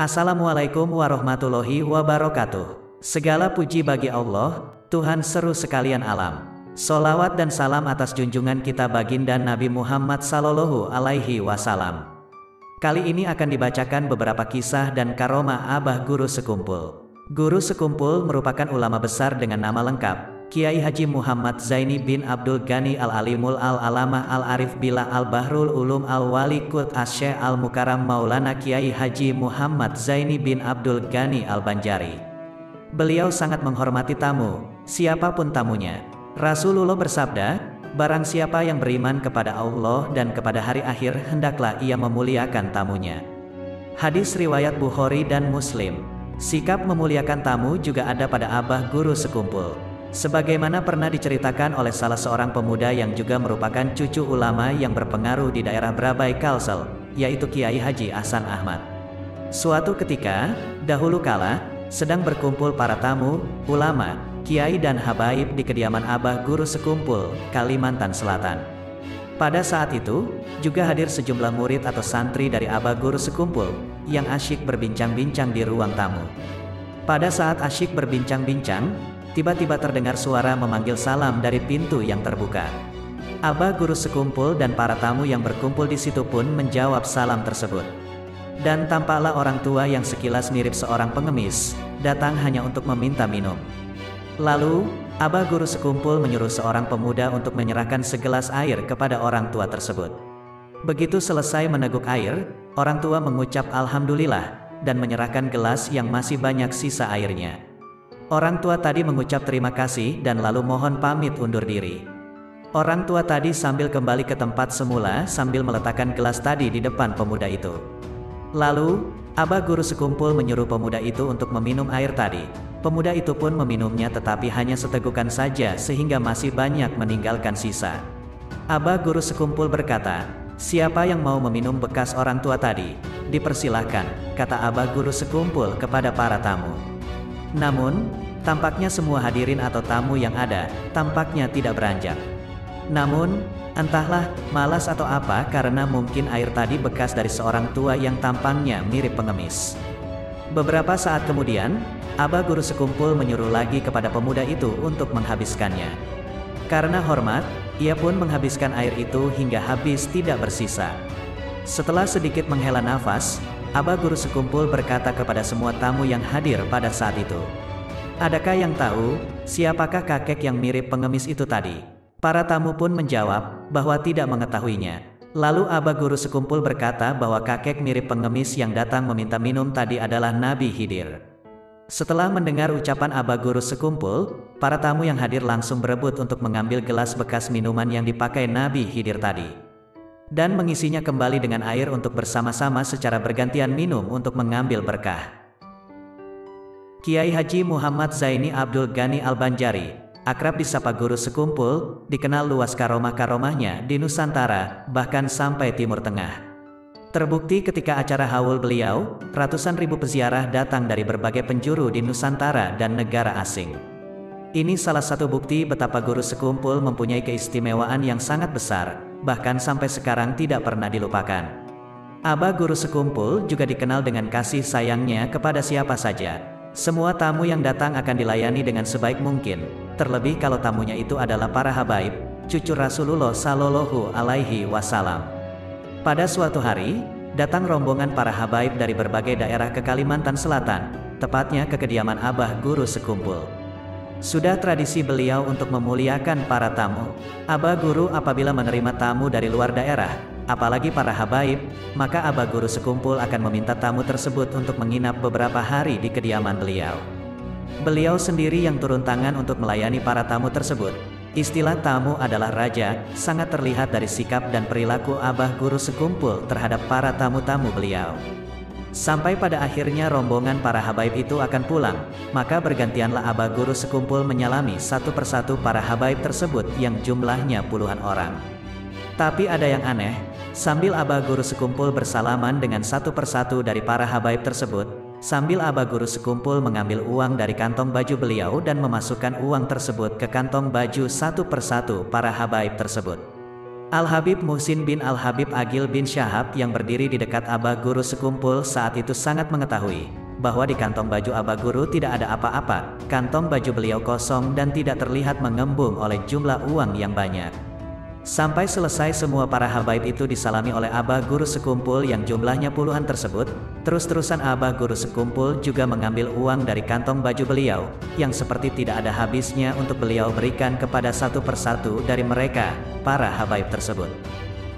Assalamualaikum warahmatullahi wabarakatuh. Segala puji bagi Allah, Tuhan seru sekalian alam. Sholawat dan salam atas junjungan kita baginda Nabi Muhammad Sallallahu Alaihi Wasallam. Kali ini akan dibacakan beberapa kisah dan karomah Abah Guru Sekumpul. Guru Sekumpul merupakan ulama besar dengan nama lengkap Kiai Haji Muhammad Zaini bin Abdul Ghani Al-Alimul Al-Alamah Al-Arif Billah Al-Bahrul Ulum Al-Wali Qut Asy-Syaikh Al-Mukarram Maulana Kiai Haji Muhammad Zaini bin Abdul Ghani Al-Banjari. Beliau sangat menghormati tamu, siapapun tamunya. Rasulullah bersabda, barang siapa yang beriman kepada Allah dan kepada hari akhir, hendaklah ia memuliakan tamunya. Hadis riwayat Bukhari dan Muslim. Sikap memuliakan tamu juga ada pada Abah Guru Sekumpul. Sebagaimana pernah diceritakan oleh salah seorang pemuda yang juga merupakan cucu ulama yang berpengaruh di daerah Brabai Kalsel, yaitu Kiai Haji Ahsan Ahmad. Suatu ketika, dahulu kala, sedang berkumpul para tamu, ulama, kiai dan habaib di kediaman Abah Guru Sekumpul, Kalimantan Selatan. Pada saat itu, juga hadir sejumlah murid atau santri dari Abah Guru Sekumpul, yang asyik berbincang-bincang di ruang tamu. Pada saat asyik berbincang-bincang, tiba-tiba terdengar suara memanggil salam dari pintu yang terbuka. Abah Guru Sekumpul dan para tamu yang berkumpul di situ pun menjawab salam tersebut. Dan tampaklah orang tua yang sekilas mirip seorang pengemis, datang hanya untuk meminta minum. Lalu, Abah Guru Sekumpul menyuruh seorang pemuda untuk menyerahkan segelas air kepada orang tua tersebut. Begitu selesai meneguk air, orang tua mengucap Alhamdulillah, dan menyerahkan gelas yang masih banyak sisa airnya. Orang tua tadi mengucap terima kasih dan lalu mohon pamit undur diri. Orang tua tadi sambil kembali ke tempat semula sambil meletakkan gelas tadi di depan pemuda itu. Lalu, Abah Guru Sekumpul menyuruh pemuda itu untuk meminum air tadi. Pemuda itu pun meminumnya tetapi hanya setegukan saja sehingga masih banyak meninggalkan sisa. Abah Guru Sekumpul berkata, siapa yang mau meminum bekas orang tua tadi? Dipersilahkan, kata Abah Guru Sekumpul kepada para tamu. Namun, tampaknya semua hadirin atau tamu yang ada, tampaknya tidak beranjak. Namun, entahlah, malas atau apa karena mungkin air tadi bekas dari seorang tua yang tampangnya mirip pengemis. Beberapa saat kemudian, Abah Guru Sekumpul menyuruh lagi kepada pemuda itu untuk menghabiskannya. Karena hormat, ia pun menghabiskan air itu hingga habis tidak bersisa. Setelah sedikit menghela nafas, Abah Guru Sekumpul berkata kepada semua tamu yang hadir pada saat itu, adakah yang tahu, siapakah kakek yang mirip pengemis itu tadi? Para tamu pun menjawab, bahwa tidak mengetahuinya. Lalu Abah Guru Sekumpul berkata bahwa kakek mirip pengemis yang datang meminta minum tadi adalah Nabi Khidir. Setelah mendengar ucapan Abah Guru Sekumpul, para tamu yang hadir langsung berebut untuk mengambil gelas bekas minuman yang dipakai Nabi Khidir tadi. Dan mengisinya kembali dengan air untuk bersama-sama secara bergantian minum untuk mengambil berkah. Kiai Haji Muhammad Zaini Abdul Ghani Al-Banjari, akrab disapa Guru Sekumpul, dikenal luas karomah-karomahnya di Nusantara, bahkan sampai Timur Tengah. Terbukti ketika acara haul beliau, ratusan ribu peziarah datang dari berbagai penjuru di Nusantara dan negara asing. Ini salah satu bukti betapa Guru Sekumpul mempunyai keistimewaan yang sangat besar, bahkan sampai sekarang tidak pernah dilupakan. Abah Guru Sekumpul juga dikenal dengan kasih sayangnya kepada siapa saja. Semua tamu yang datang akan dilayani dengan sebaik mungkin, terlebih kalau tamunya itu adalah para habaib, cucu Rasulullah Sallallahu Alaihi Wasallam. Pada suatu hari, datang rombongan para habaib dari berbagai daerah ke Kalimantan Selatan, tepatnya ke kediaman Abah Guru Sekumpul. Sudah tradisi beliau untuk memuliakan para tamu. Abah Guru apabila menerima tamu dari luar daerah, apalagi para habaib, maka Abah Guru Sekumpul akan meminta tamu tersebut untuk menginap beberapa hari di kediaman beliau. Beliau sendiri yang turun tangan untuk melayani para tamu tersebut. Istilah tamu adalah raja, sangat terlihat dari sikap dan perilaku Abah Guru Sekumpul terhadap para tamu-tamu beliau. Sampai pada akhirnya rombongan para habaib itu akan pulang, maka bergantianlah Abah Guru Sekumpul menyalami satu persatu para habaib tersebut yang jumlahnya puluhan orang. Tapi ada yang aneh, sambil Abah Guru Sekumpul bersalaman dengan satu persatu dari para habaib tersebut, sambil Abah Guru Sekumpul mengambil uang dari kantong baju beliau dan memasukkan uang tersebut ke kantong baju satu persatu para habaib tersebut. Al-Habib Muhsin bin Al-Habib Agil bin Syahab yang berdiri di dekat Abah Guru sekumpul saat itu sangat mengetahui bahwa di kantong baju Abah Guru tidak ada apa-apa. Kantong baju beliau kosong dan tidak terlihat mengembung oleh jumlah uang yang banyak. Sampai selesai semua para habaib itu disalami oleh Abah Guru sekumpul yang jumlahnya puluhan tersebut. Terus-terusan Abah Guru sekumpul juga mengambil uang dari kantong baju beliau, yang seperti tidak ada habisnya untuk beliau berikan kepada satu persatu dari mereka, para habaib tersebut.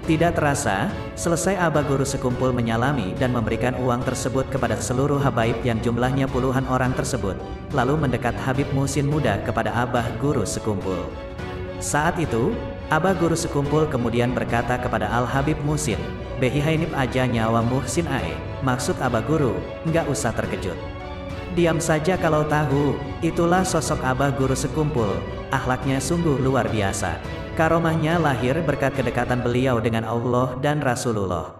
Tidak terasa, selesai Abah Guru sekumpul menyalami dan memberikan uang tersebut kepada seluruh habaib yang jumlahnya puluhan orang tersebut, lalu mendekat Habib Muhsin muda kepada Abah Guru sekumpul. Saat itu, Abah Guru sekumpul kemudian berkata kepada Al-Habib Muhsin, "Behihainip aja nyawa Muhsin ae." Maksud Abah Guru, nggak usah terkejut. Diam saja kalau tahu. Itulah sosok Abah Guru sekumpul, akhlaknya sungguh luar biasa. Karomahnya lahir berkat kedekatan beliau dengan Allah dan Rasulullah.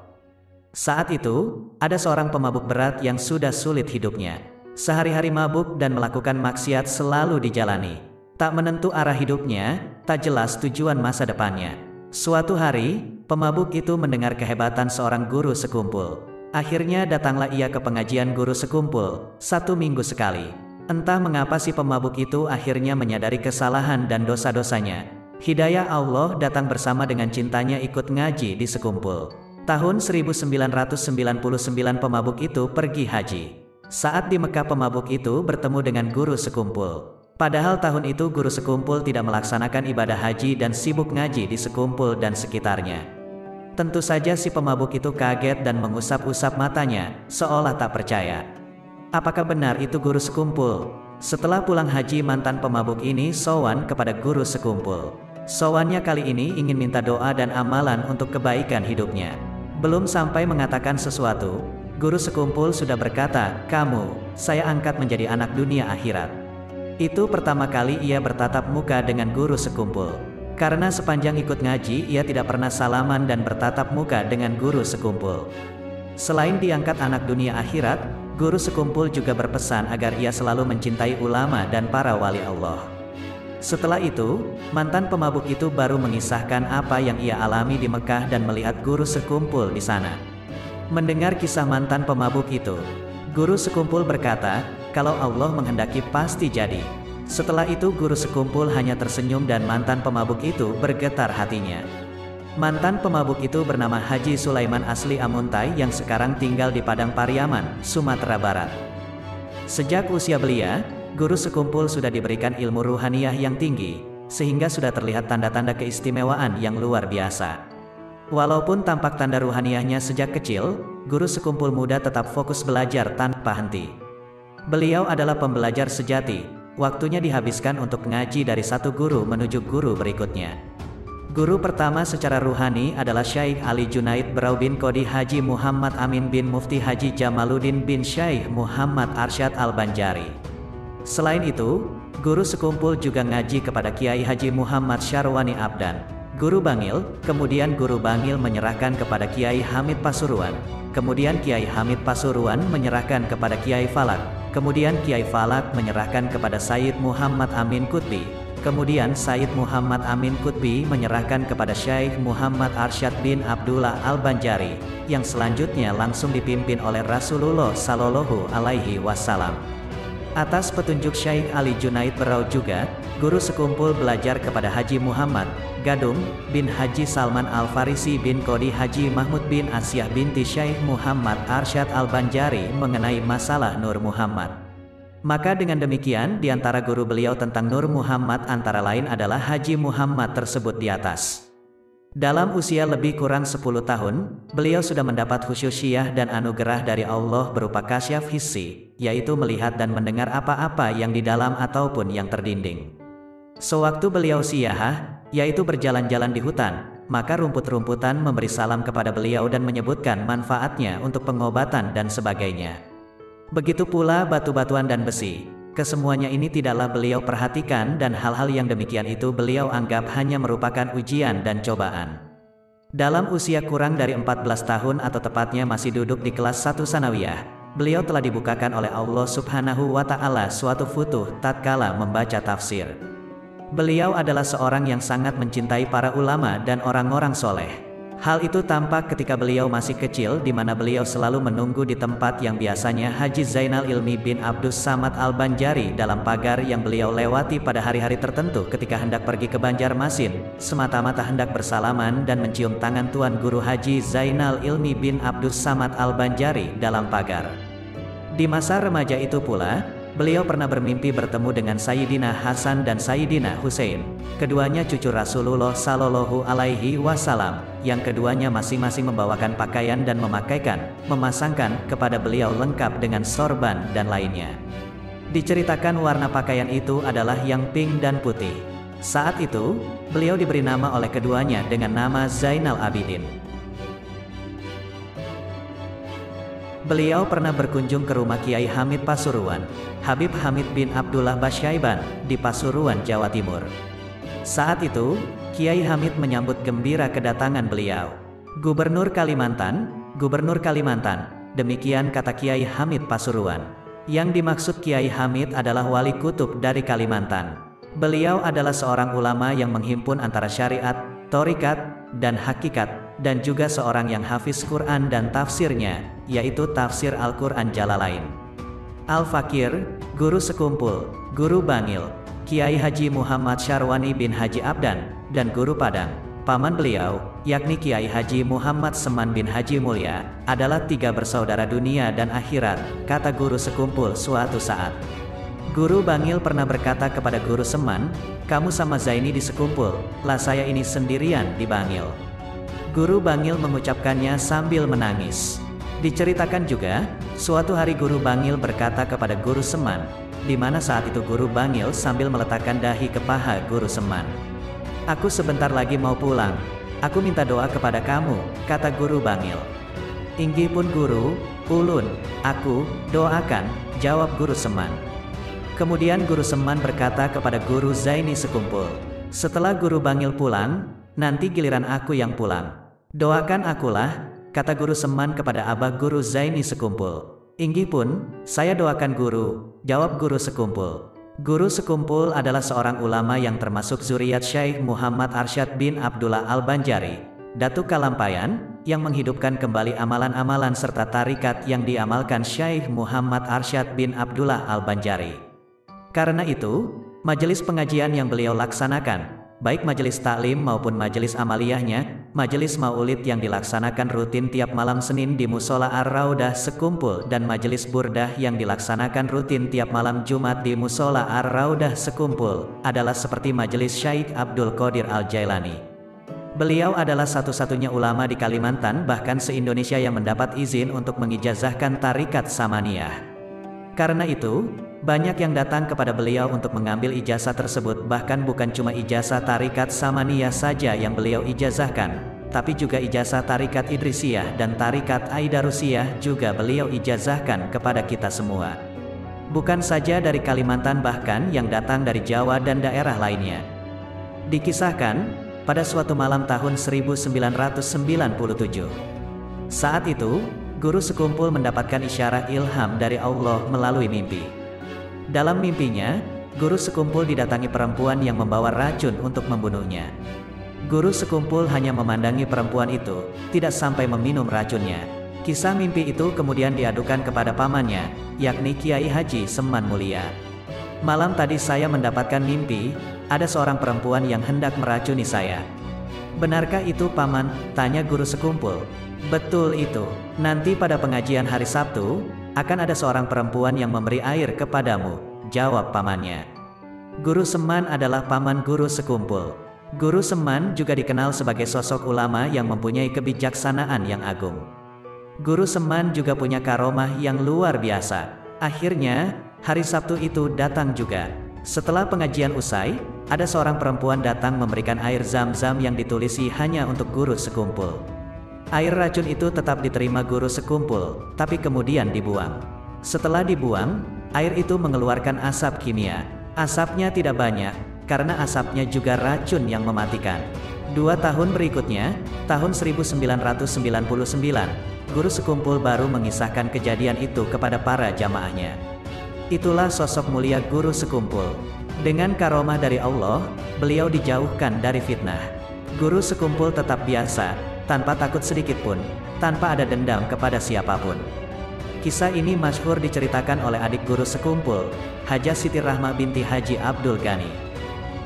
Saat itu, ada seorang pemabuk berat yang sudah sulit hidupnya. Sehari-hari mabuk dan melakukan maksiat selalu dijalani. Tak menentu arah hidupnya, tak jelas tujuan masa depannya. Suatu hari, pemabuk itu mendengar kehebatan seorang guru sekumpul. Akhirnya datanglah ia ke pengajian guru sekumpul, 1 minggu sekali. Entah mengapa si pemabuk itu akhirnya menyadari kesalahan dan dosa-dosanya. Hidayah Allah datang bersama dengan cintanya ikut ngaji di sekumpul. Tahun 1999 pemabuk itu pergi haji. Saat di Mekah pemabuk itu bertemu dengan guru sekumpul. Padahal tahun itu guru sekumpul tidak melaksanakan ibadah haji dan sibuk ngaji di sekumpul dan sekitarnya. Tentu saja si pemabuk itu kaget dan mengusap-usap matanya, seolah tak percaya. Apakah benar itu guru sekumpul? Setelah pulang haji mantan pemabuk ini sowan kepada guru sekumpul. Sowannya kali ini ingin minta doa dan amalan untuk kebaikan hidupnya. Belum sampai mengatakan sesuatu, guru sekumpul sudah berkata, "Kamu, saya angkat menjadi anak dunia akhirat." Itu pertama kali ia bertatap muka dengan guru sekumpul. Karena sepanjang ikut ngaji ia tidak pernah salaman dan bertatap muka dengan guru sekumpul. Selain diangkat anak dunia akhirat, guru sekumpul juga berpesan agar ia selalu mencintai ulama dan para wali Allah. Setelah itu, mantan pemabuk itu baru mengisahkan apa yang ia alami di Mekah dan melihat guru sekumpul di sana. Mendengar kisah mantan pemabuk itu, guru sekumpul berkata, "Kalau Allah menghendaki pasti jadi." Setelah itu guru sekumpul hanya tersenyum dan mantan pemabuk itu bergetar hatinya. Mantan pemabuk itu bernama Haji Sulaiman asli Amuntai yang sekarang tinggal di Padang Pariaman, Sumatera Barat. Sejak usia belia, guru sekumpul sudah diberikan ilmu ruhaniyah yang tinggi, sehingga sudah terlihat tanda-tanda keistimewaan yang luar biasa. Walaupun tampak tanda ruhaniyahnya sejak kecil, guru sekumpul muda tetap fokus belajar tanpa henti. Beliau adalah pembelajar sejati, waktunya dihabiskan untuk ngaji dari satu guru menuju guru berikutnya. Guru pertama secara ruhani adalah Syekh Ali Junaid Berau bin Qodi Haji Muhammad Amin bin Mufti Haji Jamaluddin bin Syekh Muhammad Arsyad Al-Banjari. Selain itu, guru sekumpul juga ngaji kepada Kiai Haji Muhammad Syarwani Abdan, Guru Bangil, kemudian Guru Bangil menyerahkan kepada Kiai Hamid Pasuruan, kemudian Kiai Hamid Pasuruan menyerahkan kepada Kiai Falak, kemudian Kiai Falak menyerahkan kepada Sayyid Muhammad Amin Qutbi, kemudian Sayyid Muhammad Amin Qutbi menyerahkan kepada Syekh Muhammad Arsyad bin Abdullah Al-Banjari, yang selanjutnya langsung dipimpin oleh Rasulullah Shallallahu Alaihi Wasallam. Atas petunjuk Syekh Ali Junaid Berau juga, guru sekumpul belajar kepada Haji Muhammad Gadung bin Haji Salman Al-Farisi bin Qodi Haji Mahmud bin Asyah binti Syekh Muhammad Arsyad Al-Banjari mengenai masalah Nur Muhammad. Maka dengan demikian, di antara guru beliau tentang Nur Muhammad antara lain adalah Haji Muhammad tersebut di atas. Dalam usia lebih kurang 10 tahun, beliau sudah mendapat khususiyah dan anugerah dari Allah berupa kasyaf hissi, yaitu melihat dan mendengar apa-apa yang di dalam ataupun yang terdinding. Sewaktu beliau siyahah, yaitu berjalan-jalan di hutan, maka rumput-rumputan memberi salam kepada beliau dan menyebutkan manfaatnya untuk pengobatan dan sebagainya. Begitu pula batu-batuan dan besi. Kesemuanya ini tidaklah beliau perhatikan dan hal-hal yang demikian itu beliau anggap hanya merupakan ujian dan cobaan. Dalam usia kurang dari 14 tahun atau tepatnya masih duduk di kelas 1 sanawiyah, beliau telah dibukakan oleh Allah Subhanahu wa Ta'ala suatu futuh tatkala membaca tafsir. Beliau adalah seorang yang sangat mencintai para ulama dan orang-orang soleh. Hal itu tampak ketika beliau masih kecil, di mana beliau selalu menunggu di tempat yang biasanya Haji Zainal Ilmi bin Abdus Samad Al-Banjari dalam pagar yang beliau lewati pada hari-hari tertentu ketika hendak pergi ke Banjarmasin, semata-mata hendak bersalaman dan mencium tangan Tuan Guru Haji Zainal Ilmi bin Abdus Samad Al-Banjari dalam pagar. Di masa remaja itu pula, beliau pernah bermimpi bertemu dengan Sayyidina Hasan dan Sayyidina Husain, keduanya cucu Rasulullah Shallallahu Alaihi Wasallam, yang keduanya masing-masing membawakan pakaian dan memasangkan kepada beliau lengkap dengan sorban dan lainnya. Diceritakan warna pakaian itu adalah yang pink dan putih. Saat itu, beliau diberi nama oleh keduanya dengan nama Zainal Abidin. Beliau pernah berkunjung ke rumah Kiai Hamid Pasuruan, Habib Hamid bin Abdullah Basyaiban, di Pasuruan, Jawa Timur. Saat itu, Kiai Hamid menyambut gembira kedatangan beliau. Gubernur Kalimantan, demikian kata Kiai Hamid Pasuruan. Yang dimaksud Kiai Hamid adalah wali kutub dari Kalimantan. Beliau adalah seorang ulama yang menghimpun antara syariat, thorikat, dan hakikat, dan juga seorang yang hafiz Quran dan tafsirnya, yaitu tafsir Al-Quran Jalalain. Al-Fakir, guru sekumpul, guru bangil, Kiai Haji Muhammad Syarwani bin Haji Abdan, dan guru Padang, paman beliau, yakni Kiai Haji Muhammad Seman bin Haji Mulya, adalah tiga bersaudara dunia dan akhirat, kata guru sekumpul suatu saat. Guru bangil pernah berkata kepada guru Seman, "Kamu sama Zaini di sekumpul, lah saya ini sendirian di bangil." Guru bangil mengucapkannya sambil menangis. Diceritakan juga, suatu hari guru bangil berkata kepada guru Seman, di mana saat itu guru bangil sambil meletakkan dahi ke paha guru Seman. "Aku sebentar lagi mau pulang. Aku minta doa kepada kamu," kata guru bangil. "Inggih pun guru, ulun, aku, doakan," jawab guru Seman. Kemudian guru Seman berkata kepada guru Zaini sekumpul, "Setelah guru bangil pulang, nanti giliran aku yang pulang. Doakan akulah," kata guru Seman kepada abah guru Zaini sekumpul. "Inggih pun, saya doakan guru," jawab guru sekumpul. Guru sekumpul adalah seorang ulama yang termasuk zuriat Syekh Muhammad Arsyad bin Abdullah Al-Banjari, Datuk Kalampayan, yang menghidupkan kembali amalan-amalan serta tarikat yang diamalkan Syekh Muhammad Arsyad bin Abdullah Al-Banjari. Karena itu, majelis pengajian yang beliau laksanakan, baik majelis taklim maupun majelis amaliyahnya, majelis maulid yang dilaksanakan rutin tiap malam Senin di Musola Ar-Raudah Sekumpul, dan majelis burdah yang dilaksanakan rutin tiap malam Jumat di Musola Ar-Raudah Sekumpul, adalah seperti majelis Syekh Abdul Qadir Al-Jailani. Beliau adalah satu-satunya ulama di Kalimantan, bahkan se-Indonesia, yang mendapat izin untuk mengijazahkan tarikat Samaniyah. Karena itu, banyak yang datang kepada beliau untuk mengambil ijazah tersebut, bahkan bukan cuma ijazah tarikat Samaniyah saja yang beliau ijazahkan, tapi juga ijazah tarikat Idrisiyah dan tarikat Aidarusiyah juga beliau ijazahkan kepada kita semua. Bukan saja dari Kalimantan, bahkan yang datang dari Jawa dan daerah lainnya. Dikisahkan, pada suatu malam tahun 1997, saat itu, guru sekumpul mendapatkan isyarat ilham dari Allah melalui mimpi. Dalam mimpinya, guru sekumpul didatangi perempuan yang membawa racun untuk membunuhnya. Guru sekumpul hanya memandangi perempuan itu, tidak sampai meminum racunnya. Kisah mimpi itu kemudian diadukan kepada pamannya, yakni Kiai Haji Seman Mulya. "Malam tadi saya mendapatkan mimpi, ada seorang perempuan yang hendak meracuni saya." "Benarkah itu, paman?" tanya guru sekumpul. "Betul itu. Nanti pada pengajian hari Sabtu, akan ada seorang perempuan yang memberi air kepadamu," jawab pamannya. Guru Seman adalah paman guru sekumpul. Guru Seman juga dikenal sebagai sosok ulama yang mempunyai kebijaksanaan yang agung. Guru Seman juga punya karomah yang luar biasa. Akhirnya, hari Sabtu itu datang juga. Setelah pengajian usai, ada seorang perempuan datang memberikan air zam-zam yang ditulisi hanya untuk guru sekumpul. Air racun itu tetap diterima guru sekumpul, tapi kemudian dibuang. Setelah dibuang, air itu mengeluarkan asap kimia. Asapnya tidak banyak, karena asapnya juga racun yang mematikan. 2 tahun berikutnya, tahun 1999, guru sekumpul baru mengisahkan kejadian itu kepada para jamaahnya. Itulah sosok mulia guru sekumpul. Dengan karomah dari Allah, beliau dijauhkan dari fitnah. Guru sekumpul tetap biasa, tanpa takut sedikitpun, tanpa ada dendam kepada siapapun. Kisah ini masyhur diceritakan oleh adik guru sekumpul, Hajah Siti Rahmah binti Haji Abdul Ghani.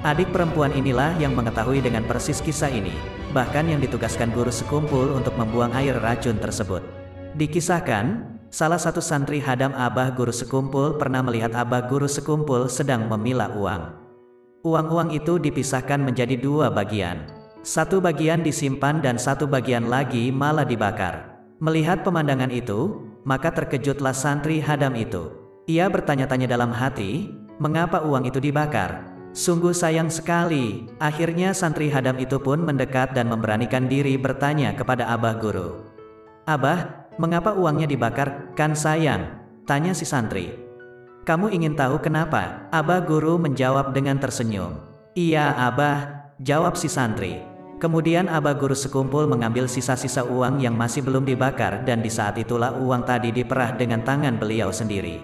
Adik perempuan inilah yang mengetahui dengan persis kisah ini, bahkan yang ditugaskan guru sekumpul untuk membuang air racun tersebut. Dikisahkan, salah satu santri hadam abah guru sekumpul pernah melihat abah guru sekumpul sedang memilah uang. Uang-uang itu dipisahkan menjadi dua bagian. Satu bagian disimpan dan satu bagian lagi malah dibakar. Melihat pemandangan itu, maka terkejutlah santri hadam itu. Ia bertanya-tanya dalam hati, mengapa uang itu dibakar? Sungguh sayang sekali. Akhirnya santri hadam itu pun mendekat dan memberanikan diri bertanya kepada abah guru. Abah, mengapa uangnya dibakar? Kan sayang, tanya si santri. Kamu ingin tahu kenapa? Abah guru menjawab dengan tersenyum. Iya abah, jawab si santri. Kemudian abah guru sekumpul mengambil sisa-sisa uang yang masih belum dibakar dan di saat itulah uang tadi diperah dengan tangan beliau sendiri.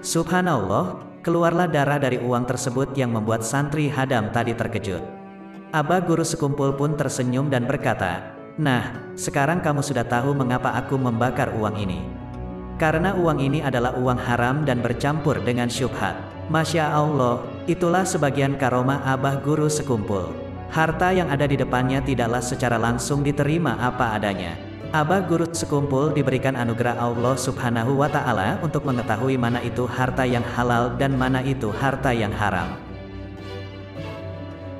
Subhanallah, keluarlah darah dari uang tersebut yang membuat santri hadam tadi terkejut. Abah guru sekumpul pun tersenyum dan berkata, "Nah, sekarang kamu sudah tahu mengapa aku membakar uang ini. Karena uang ini adalah uang haram dan bercampur dengan syubhat." Masya Allah, itulah sebagian karomah abah guru sekumpul. Harta yang ada di depannya tidaklah secara langsung diterima apa adanya. Abah guru sekumpul diberikan anugerah Allah Subhanahu wa Ta'ala untuk mengetahui mana itu harta yang halal dan mana itu harta yang haram.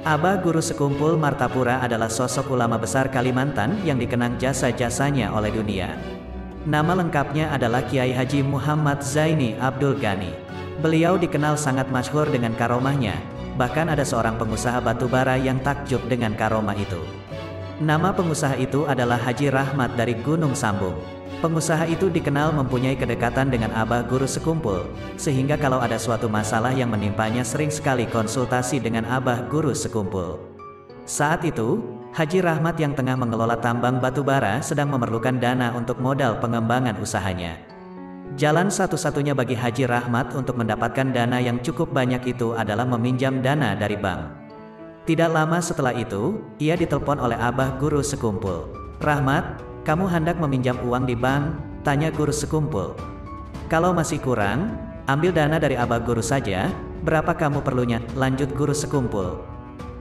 Abah guru sekumpul Martapura adalah sosok ulama besar Kalimantan yang dikenang jasa-jasanya oleh dunia. Nama lengkapnya adalah Kiai Haji Muhammad Zaini Abdul Ghani. Beliau dikenal sangat masyhur dengan karomahnya. Bahkan ada seorang pengusaha batubara yang takjub dengan karomah itu. Nama pengusaha itu adalah Haji Rahmat dari Gunung Sambung. Pengusaha itu dikenal mempunyai kedekatan dengan abah guru sekumpul, sehingga kalau ada suatu masalah yang menimpanya sering sekali konsultasi dengan abah guru sekumpul. Saat itu, Haji Rahmat yang tengah mengelola tambang batubara sedang memerlukan dana untuk modal pengembangan usahanya. Jalan satu-satunya bagi Haji Rahmat untuk mendapatkan dana yang cukup banyak itu adalah meminjam dana dari bank. Tidak lama setelah itu, ia ditelepon oleh abah guru sekumpul. "Rahmat, kamu hendak meminjam uang di bank?" tanya guru sekumpul. "Kalau masih kurang, ambil dana dari abah guru saja. Berapa kamu perlunya?" lanjut guru sekumpul.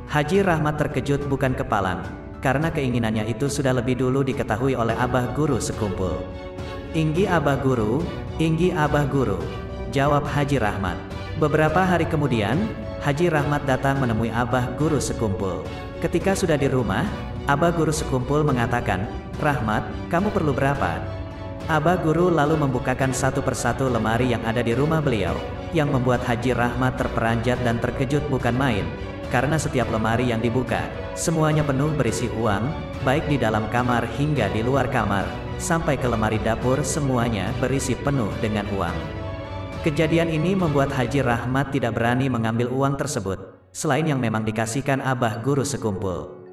Haji Rahmat terkejut bukan kepalang, karena keinginannya itu sudah lebih dulu diketahui oleh abah guru sekumpul. "Inggi abah guru," jawab Haji Rahmat. Beberapa hari kemudian, Haji Rahmat datang menemui abah guru sekumpul. Ketika sudah di rumah, abah guru sekumpul mengatakan, "Rahmat, kamu perlu berapa?" Abah guru lalu membukakan satu persatu lemari yang ada di rumah beliau, yang membuat Haji Rahmat terperanjat dan terkejut bukan main, karena setiap lemari yang dibuka, semuanya penuh berisi uang, baik di dalam kamar hingga di luar kamar. Sampai ke lemari dapur semuanya berisi penuh dengan uang. Kejadian ini membuat Haji Rahmat tidak berani mengambil uang tersebut, selain yang memang dikasihkan abah guru sekumpul.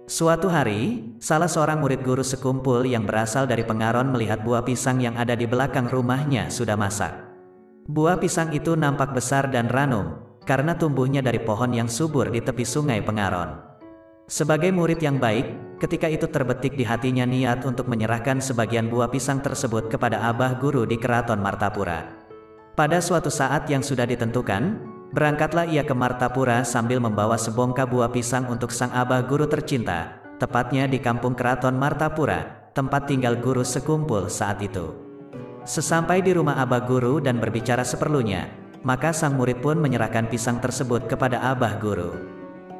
Suatu hari, salah seorang murid guru sekumpul yang berasal dari Pengaron melihat buah pisang yang ada di belakang rumahnya sudah masak. Buah pisang itu nampak besar dan ranum, karena tumbuhnya dari pohon yang subur di tepi sungai Pengaron. Sebagai murid yang baik, ketika itu terbetik di hatinya niat untuk menyerahkan sebagian buah pisang tersebut kepada abah guru di Keraton Martapura. Pada suatu saat yang sudah ditentukan, berangkatlah ia ke Martapura sambil membawa sebongkah buah pisang untuk sang abah guru tercinta, tepatnya di kampung Keraton Martapura, tempat tinggal guru sekumpul saat itu. Sesampai di rumah abah guru dan berbicara seperlunya, maka sang murid pun menyerahkan pisang tersebut kepada abah guru.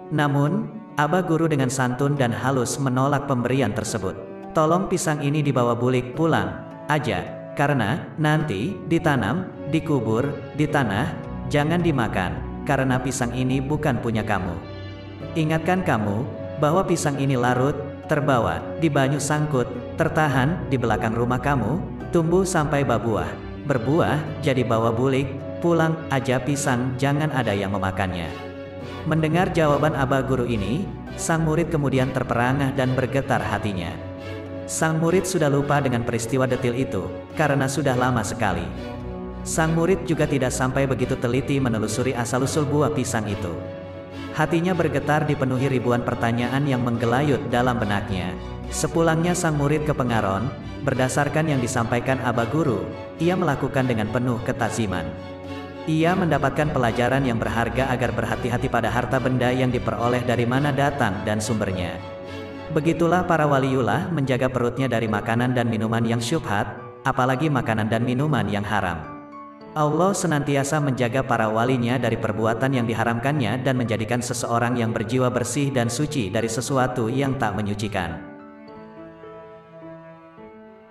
Namun, abah guru dengan santun dan halus menolak pemberian tersebut. "Tolong pisang ini dibawa bulik pulang aja, karena nanti ditanam, dikubur, di tanah, jangan dimakan, karena pisang ini bukan punya kamu. Ingatkan kamu, bahwa pisang ini larut, terbawa, di banyu sangkut, tertahan, di belakang rumah kamu, tumbuh sampai berbuah, jadi bawa bulik, pulang aja pisang, jangan ada yang memakannya." Mendengar jawaban abah guru ini, sang murid kemudian terperangah dan bergetar hatinya. Sang murid sudah lupa dengan peristiwa detil itu, karena sudah lama sekali. Sang murid juga tidak sampai begitu teliti menelusuri asal-usul buah pisang itu. Hatinya bergetar dipenuhi ribuan pertanyaan yang menggelayut dalam benaknya. Sepulangnya sang murid ke Pengaron, berdasarkan yang disampaikan Aba Guru, ia melakukan dengan penuh ketaziman. Ia mendapatkan pelajaran yang berharga agar berhati-hati pada harta benda yang diperoleh dari mana datang dan sumbernya. Begitulah para waliullah menjaga perutnya dari makanan dan minuman yang syubhat, apalagi makanan dan minuman yang haram. Allah senantiasa menjaga para walinya dari perbuatan yang diharamkannya dan menjadikan seseorang yang berjiwa bersih dan suci dari sesuatu yang tak menyucikan.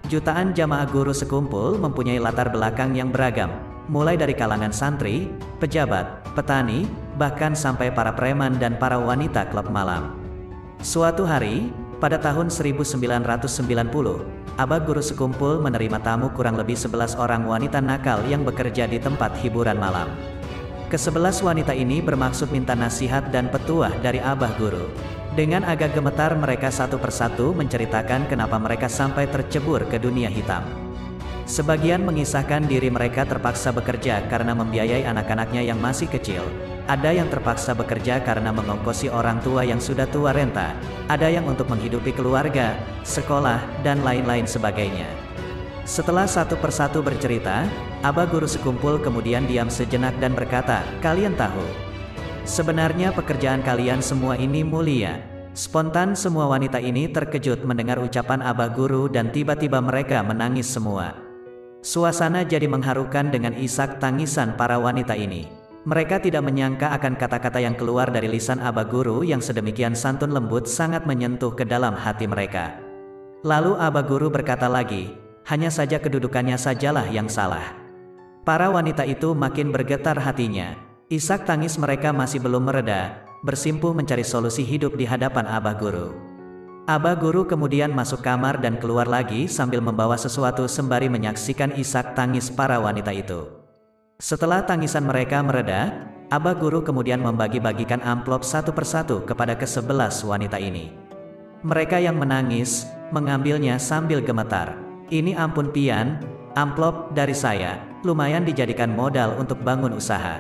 Jutaan jamaah guru sekumpul mempunyai latar belakang yang beragam, mulai dari kalangan santri, pejabat, petani, bahkan sampai para preman dan para wanita klub malam. Suatu hari, pada tahun 1990, Aba Guru sekumpul menerima tamu kurang lebih 11 orang wanita nakal yang bekerja di tempat hiburan malam. Ke-11 wanita ini bermaksud minta nasihat dan petuah dari Abah Guru. Dengan agak gemetar mereka satu persatu menceritakan kenapa mereka sampai tercebur ke dunia hitam. Sebagian mengisahkan diri mereka terpaksa bekerja karena membiayai anak-anaknya yang masih kecil. Ada yang terpaksa bekerja karena mengongkosi orang tua yang sudah tua renta. Ada yang untuk menghidupi keluarga, sekolah, dan lain-lain sebagainya. Setelah satu persatu bercerita, Aba Guru sekumpul kemudian diam sejenak dan berkata, "Kalian tahu, sebenarnya pekerjaan kalian semua ini mulia." Spontan semua wanita ini terkejut mendengar ucapan Aba Guru dan tiba-tiba mereka menangis semua. Suasana jadi mengharukan dengan isak tangisan para wanita ini. Mereka tidak menyangka akan kata-kata yang keluar dari lisan Aba Guru yang sedemikian santun lembut sangat menyentuh ke dalam hati mereka. Lalu Aba Guru berkata lagi, "Hanya saja kedudukannya sajalah yang salah." Para wanita itu makin bergetar hatinya. Isak tangis mereka masih belum mereda, bersimpuh mencari solusi hidup di hadapan Aba Guru. Aba Guru kemudian masuk kamar dan keluar lagi sambil membawa sesuatu sembari menyaksikan isak tangis para wanita itu. Setelah tangisan mereka mereda, Aba Guru kemudian membagi-bagikan amplop satu persatu kepada ke-11 wanita ini. Mereka yang menangis, mengambilnya sambil gemetar. "Ini ampun pian, amplop dari saya, lumayan dijadikan modal untuk bangun usaha.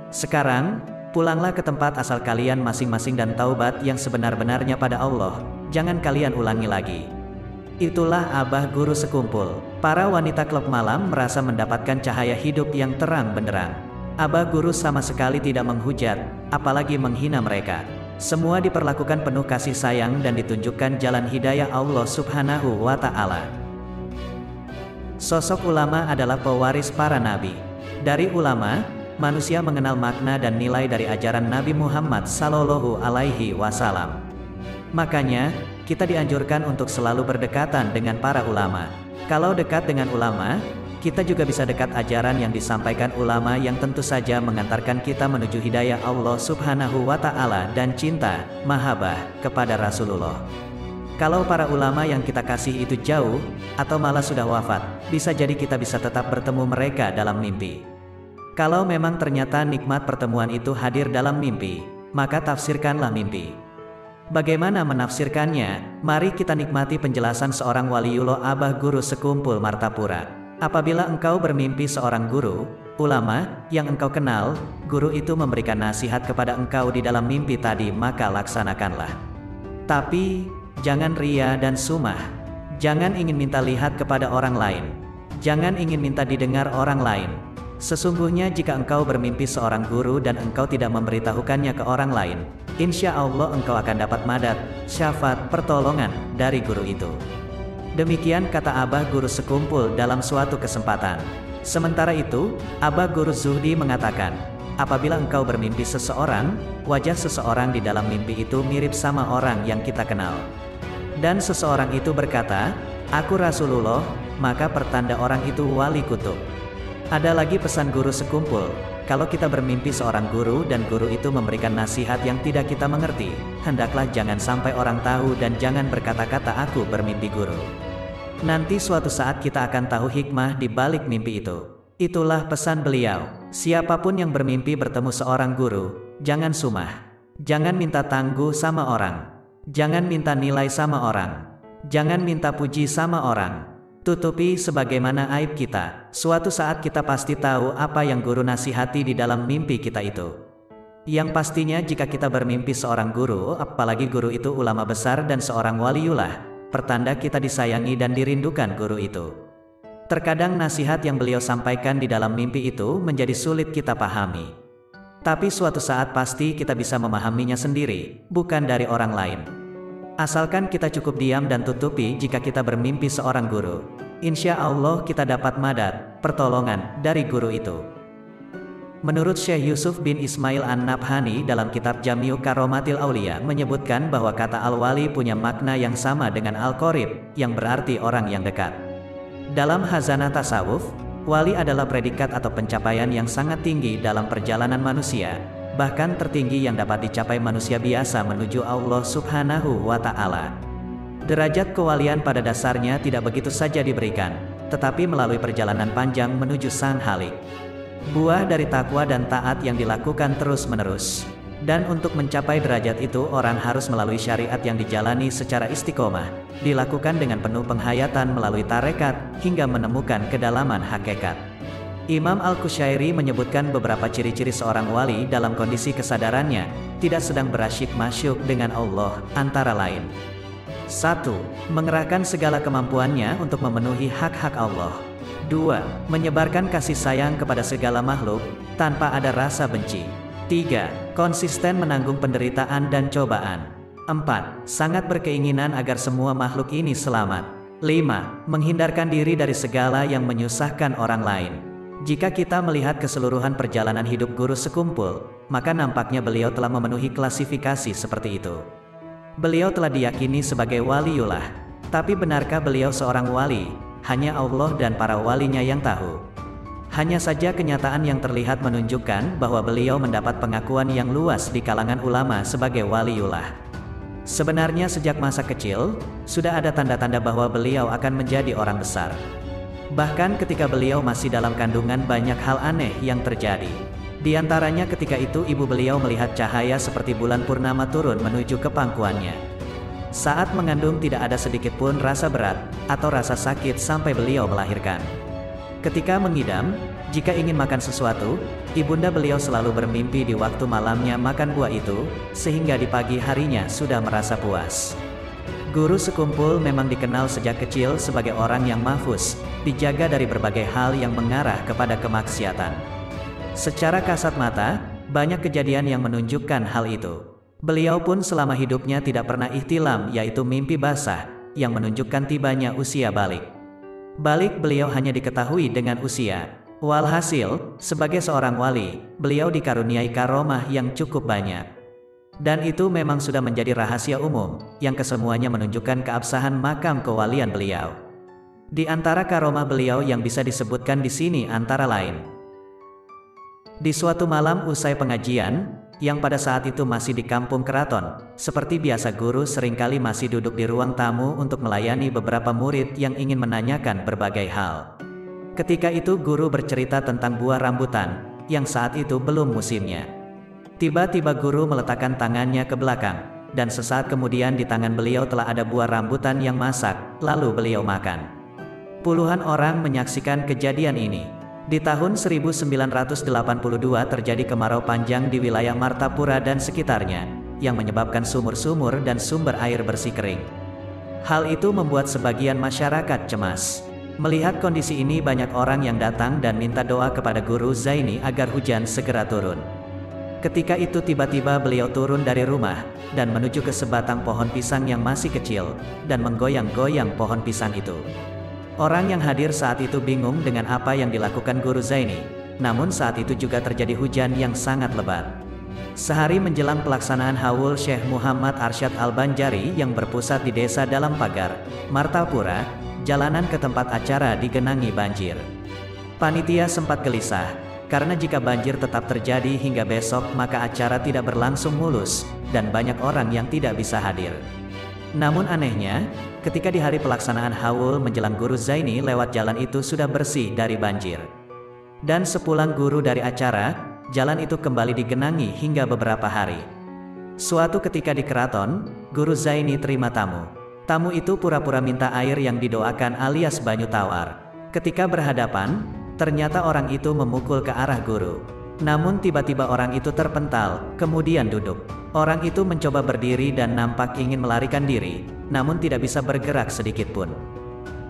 Sekarang, pulanglah ke tempat asal kalian masing-masing dan taubat yang sebenar-benarnya pada Allah, jangan kalian ulangi lagi." Itulah Abah Guru sekumpul. Para wanita klub malam merasa mendapatkan cahaya hidup yang terang benderang. Abah Guru sama sekali tidak menghujat, apalagi menghina mereka. Semua diperlakukan penuh kasih sayang dan ditunjukkan jalan hidayah Allah Subhanahu wa Ta'ala. Sosok ulama adalah pewaris para nabi. Dari ulama, manusia mengenal makna dan nilai dari ajaran Nabi Muhammad Sallallahu Alaihi Wasallam. Makanya, kita dianjurkan untuk selalu berdekatan dengan para ulama. Kalau dekat dengan ulama, kita juga bisa dekat ajaran yang disampaikan ulama yang tentu saja mengantarkan kita menuju hidayah Allah Subhanahu wa Ta'ala dan cinta, mahabbah, kepada Rasulullah. Kalau para ulama yang kita kasih itu jauh, atau malah sudah wafat, bisa jadi kita bisa tetap bertemu mereka dalam mimpi. Kalau memang ternyata nikmat pertemuan itu hadir dalam mimpi, maka tafsirkanlah mimpi. Bagaimana menafsirkannya? Mari kita nikmati penjelasan seorang waliullah Abah Guru sekumpul Martapura. Apabila engkau bermimpi seorang guru, ulama, yang engkau kenal, guru itu memberikan nasihat kepada engkau di dalam mimpi tadi, maka laksanakanlah. Tapi, jangan ria dan sumah. Jangan ingin minta lihat kepada orang lain. Jangan ingin minta didengar orang lain. Sesungguhnya jika engkau bermimpi seorang guru dan engkau tidak memberitahukannya ke orang lain, insya Allah engkau akan dapat madat, syafaat, pertolongan dari guru itu. Demikian kata Abah Guru sekumpul dalam suatu kesempatan. Sementara itu, Abah Guru Zuhdi mengatakan, apabila engkau bermimpi seseorang, wajah seseorang di dalam mimpi itu mirip sama orang yang kita kenal. Dan seseorang itu berkata, "Aku Rasulullah," maka pertanda orang itu wali kutub. Ada lagi pesan guru sekumpul, kalau kita bermimpi seorang guru dan guru itu memberikan nasihat yang tidak kita mengerti, hendaklah jangan sampai orang tahu dan jangan berkata-kata aku bermimpi guru. Nanti suatu saat kita akan tahu hikmah di balik mimpi itu. Itulah pesan beliau, siapapun yang bermimpi bertemu seorang guru, jangan sumah. Jangan minta tangguh sama orang. Jangan minta nilai sama orang. Jangan minta puji sama orang. tutupi sebagaimana aib kita. Suatu saat kita pasti tahu apa yang guru nasihati di dalam mimpi kita itu. Yang pastinya jika kita bermimpi seorang guru, apalagi guru itu ulama besar dan seorang waliullah, pertanda kita disayangi dan dirindukan guru itu. Terkadang nasihat yang beliau sampaikan di dalam mimpi itu menjadi sulit kita pahami. Tapi suatu saat pasti kita bisa memahaminya sendiri, bukan dari orang lain. Asalkan kita cukup diam dan tutupi jika kita bermimpi seorang guru. Insya Allah kita dapat madad, pertolongan, dari guru itu. Menurut Syekh Yusuf bin Ismail An-Nabhani dalam kitab Jami'u Karomatil Aulia menyebutkan bahwa kata al-wali punya makna yang sama dengan al-qorib, yang berarti orang yang dekat. Dalam Khazanah Tasawuf, wali adalah predikat atau pencapaian yang sangat tinggi dalam perjalanan manusia, bahkan tertinggi yang dapat dicapai manusia biasa menuju Allah Subhanahu wa Ta'ala. Derajat kewalian pada dasarnya tidak begitu saja diberikan, tetapi melalui perjalanan panjang menuju Sang Khalik. Buah dari takwa dan taat yang dilakukan terus-menerus. Dan untuk mencapai derajat itu orang harus melalui syariat yang dijalani secara istiqomah, dilakukan dengan penuh penghayatan melalui tarekat, hingga menemukan kedalaman hakikat. Imam Al-Qushairi menyebutkan beberapa ciri-ciri seorang wali dalam kondisi kesadarannya, tidak sedang berasyik masyuk dengan Allah, antara lain. 1. Mengerahkan segala kemampuannya untuk memenuhi hak-hak Allah. 2. Menyebarkan kasih sayang kepada segala makhluk, tanpa ada rasa benci. 3. Konsisten menanggung penderitaan dan cobaan. 4. Sangat berkeinginan agar semua makhluk ini selamat. 5. Menghindarkan diri dari segala yang menyusahkan orang lain. Jika kita melihat keseluruhan perjalanan hidup guru sekumpul, maka nampaknya beliau telah memenuhi klasifikasi seperti itu. Beliau telah diyakini sebagai waliullah. Tapi benarkah beliau seorang wali? Hanya Allah dan para walinya yang tahu. Hanya saja kenyataan yang terlihat menunjukkan bahwa beliau mendapat pengakuan yang luas di kalangan ulama sebagai waliullah. Sebenarnya sejak masa kecil, sudah ada tanda-tanda bahwa beliau akan menjadi orang besar. Bahkan ketika beliau masih dalam kandungan banyak hal aneh yang terjadi. Di antaranya ketika itu ibu beliau melihat cahaya seperti bulan purnama turun menuju ke pangkuannya. Saat mengandung tidak ada sedikit pun rasa berat atau rasa sakit sampai beliau melahirkan. Ketika mengidam, jika ingin makan sesuatu, ibunda beliau selalu bermimpi di waktu malamnya makan buah itu, sehingga di pagi harinya sudah merasa puas. Guru sekumpul memang dikenal sejak kecil sebagai orang yang mahfuz, dijaga dari berbagai hal yang mengarah kepada kemaksiatan. Secara kasat mata, banyak kejadian yang menunjukkan hal itu. Beliau pun selama hidupnya tidak pernah ihtilam, yaitu mimpi basah, yang menunjukkan tibanya usia balik. Balik beliau hanya diketahui dengan usia. Walhasil, sebagai seorang wali, beliau dikaruniai karomah yang cukup banyak. Dan itu memang sudah menjadi rahasia umum, yang kesemuanya menunjukkan keabsahan makam kewalian beliau. Di antara karomah beliau yang bisa disebutkan di sini antara lain. Di suatu malam usai pengajian, yang pada saat itu masih di kampung keraton, seperti biasa guru seringkali masih duduk di ruang tamu untuk melayani beberapa murid yang ingin menanyakan berbagai hal. Ketika itu guru bercerita tentang buah rambutan, yang saat itu belum musimnya. Tiba-tiba guru meletakkan tangannya ke belakang, dan sesaat kemudian di tangan beliau telah ada buah rambutan yang masak, lalu beliau makan. Puluhan orang menyaksikan kejadian ini. Di tahun 1982 terjadi kemarau panjang di wilayah Martapura dan sekitarnya, yang menyebabkan sumur-sumur dan sumber air bersih kering. Hal itu membuat sebagian masyarakat cemas. Melihat kondisi ini banyak orang yang datang dan minta doa kepada Guru Zaini agar hujan segera turun. Ketika itu tiba-tiba beliau turun dari rumah, dan menuju ke sebatang pohon pisang yang masih kecil, dan menggoyang-goyang pohon pisang itu. Orang yang hadir saat itu bingung dengan apa yang dilakukan Guru Zaini, namun saat itu juga terjadi hujan yang sangat lebat. Sehari menjelang pelaksanaan haul Syekh Muhammad Arsyad Al-Banjari yang berpusat di desa Dalam Pagar, Martapura, jalanan ke tempat acara digenangi banjir. Panitia sempat gelisah, karena jika banjir tetap terjadi hingga besok maka acara tidak berlangsung mulus, dan banyak orang yang tidak bisa hadir. Namun anehnya, ketika di hari pelaksanaan haul menjelang Guru Zaini lewat jalan itu sudah bersih dari banjir. Dan sepulang guru dari acara, jalan itu kembali digenangi hingga beberapa hari. Suatu ketika di keraton, Guru Zaini terima tamu. Tamu itu pura-pura minta air yang didoakan alias banyu tawar. Ketika berhadapan, ternyata orang itu memukul ke arah guru. Namun tiba-tiba orang itu terpental, kemudian duduk. Orang itu mencoba berdiri dan nampak ingin melarikan diri, namun tidak bisa bergerak sedikit pun.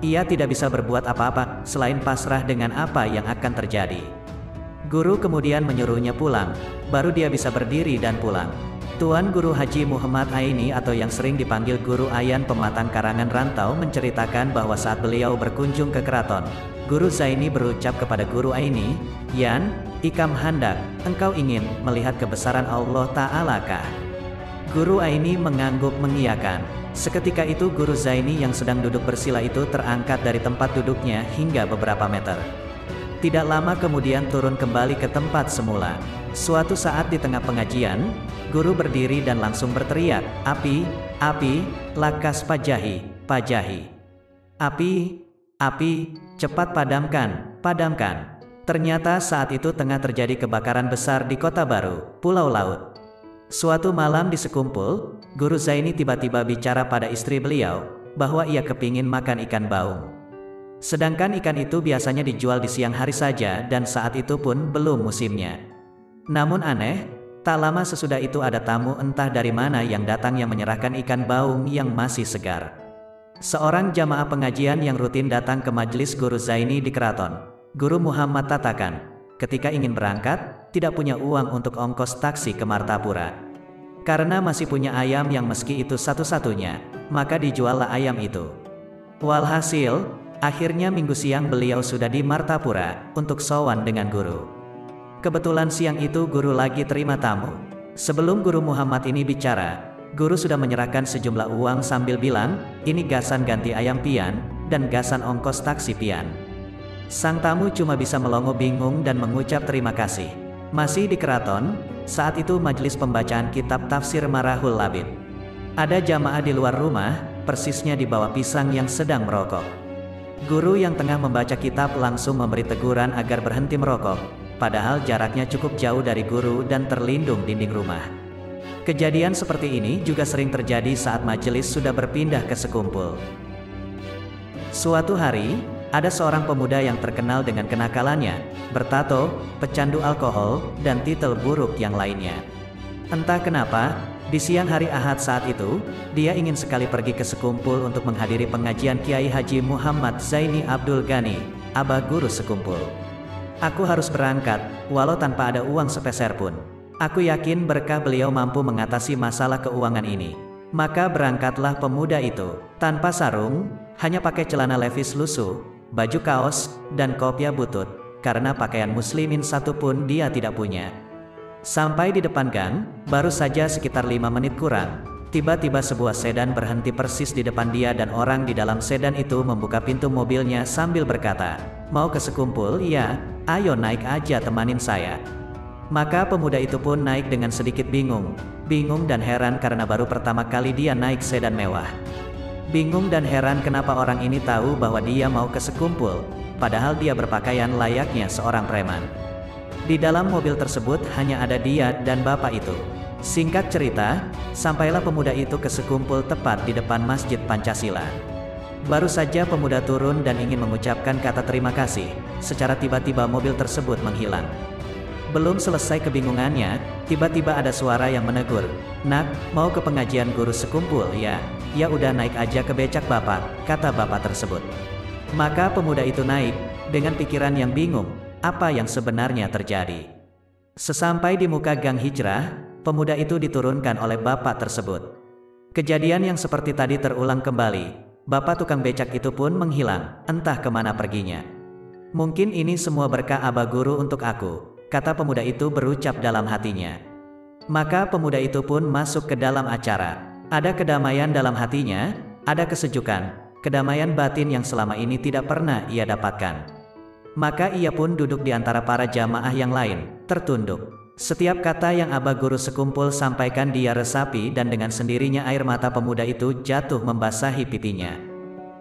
Ia tidak bisa berbuat apa-apa, selain pasrah dengan apa yang akan terjadi. Guru kemudian menyuruhnya pulang, baru dia bisa berdiri dan pulang. Tuan Guru Haji Muhammad Aini atau yang sering dipanggil Guru Ayan Pematang Karangan Rantau menceritakan bahwa saat beliau berkunjung ke keraton, Guru Zaini berucap kepada Guru Aini, "Yan, ikam hendak, engkau ingin melihat kebesaran Allah Ta'ala kah?" Guru Aini mengangguk mengiyakan. Seketika itu Guru Zaini yang sedang duduk bersila itu terangkat dari tempat duduknya hingga beberapa meter. Tidak lama kemudian turun kembali ke tempat semula. Suatu saat di tengah pengajian, guru berdiri dan langsung berteriak, "Api, api, lakas pajahi, pajahi. Api, api, cepat padamkan, padamkan." Ternyata saat itu tengah terjadi kebakaran besar di Kota Baru, Pulau Laut. Suatu malam di sekumpul, Guru Zaini tiba-tiba bicara pada istri beliau, bahwa ia kepingin makan ikan baung. Sedangkan ikan itu biasanya dijual di siang hari saja dan saat itu pun belum musimnya. Namun aneh, tak lama sesudah itu ada tamu entah dari mana yang datang yang menyerahkan ikan baung yang masih segar. Seorang jamaah pengajian yang rutin datang ke majelis Guru Zaini di keraton, Guru Muhammad Tatakan, ketika ingin berangkat, tidak punya uang untuk ongkos taksi ke Martapura. Karena masih punya ayam yang meski itu satu-satunya, maka dijuallah ayam itu. Walhasil, akhirnya minggu siang beliau sudah di Martapura, untuk sowan dengan guru. Kebetulan siang itu guru lagi terima tamu. Sebelum Guru Muhammad ini bicara, guru sudah menyerahkan sejumlah uang sambil bilang, "Ini gasan ganti ayam pian, dan gasan ongkos taksi pian." Sang tamu cuma bisa melongo bingung dan mengucap terima kasih. Masih di keraton, saat itu majelis pembacaan kitab tafsir Marahul Labid. Ada jamaah di luar rumah, persisnya di bawah pisang yang sedang merokok. Guru yang tengah membaca kitab langsung memberi teguran agar berhenti merokok, padahal jaraknya cukup jauh dari guru dan terlindung dinding rumah. Kejadian seperti ini juga sering terjadi saat majelis sudah berpindah ke sekumpul. Suatu hari, ada seorang pemuda yang terkenal dengan kenakalannya, bertato, pecandu alkohol, dan titel buruk yang lainnya. Entah kenapa, di siang hari Ahad saat itu, dia ingin sekali pergi ke sekumpul untuk menghadiri pengajian Kiai Haji Muhammad Zaini Abdul Ghani, Aba Guru Sekumpul. "Aku harus berangkat, walau tanpa ada uang sepeser pun. Aku yakin berkah beliau mampu mengatasi masalah keuangan ini." Maka berangkatlah pemuda itu, tanpa sarung, hanya pakai celana levis lusuh, baju kaos, dan kopiah butut, karena pakaian muslimin satu pun dia tidak punya. Sampai di depan gang, baru saja sekitar 5 menit kurang, tiba-tiba sebuah sedan berhenti persis di depan dia dan orang di dalam sedan itu membuka pintu mobilnya sambil berkata, "Mau ke sekumpul? Ya, ayo naik aja temanin saya." Maka pemuda itu pun naik dengan sedikit bingung dan heran karena baru pertama kali dia naik sedan mewah. Bingung dan heran kenapa orang ini tahu bahwa dia mau ke sekumpul, padahal dia berpakaian layaknya seorang preman. Di dalam mobil tersebut hanya ada dia dan bapak itu. Singkat cerita, sampailah pemuda itu ke sekumpul tepat di depan Masjid Pancasila. Baru saja pemuda turun dan ingin mengucapkan kata terima kasih, secara tiba-tiba mobil tersebut menghilang. Belum selesai kebingungannya, tiba-tiba ada suara yang menegur, "Nak, mau ke pengajian guru sekumpul ya?" "Ya udah naik aja ke becak bapak," kata bapak tersebut. Maka pemuda itu naik, dengan pikiran yang bingung, apa yang sebenarnya terjadi. Sesampai di muka gang Hijrah, pemuda itu diturunkan oleh bapak tersebut. Kejadian yang seperti tadi terulang kembali. Bapak tukang becak itu pun menghilang, entah kemana perginya. "Mungkin ini semua berkah Aba Guru untuk aku," kata pemuda itu berucap dalam hatinya. Maka pemuda itu pun masuk ke dalam acara. Ada kedamaian dalam hatinya, ada kesejukan, kedamaian batin yang selama ini tidak pernah ia dapatkan. Maka ia pun duduk di antara para jamaah yang lain, tertunduk. Setiap kata yang Aba Guru Sekumpul sampaikan dia resapi dan dengan sendirinya air mata pemuda itu jatuh membasahi pipinya.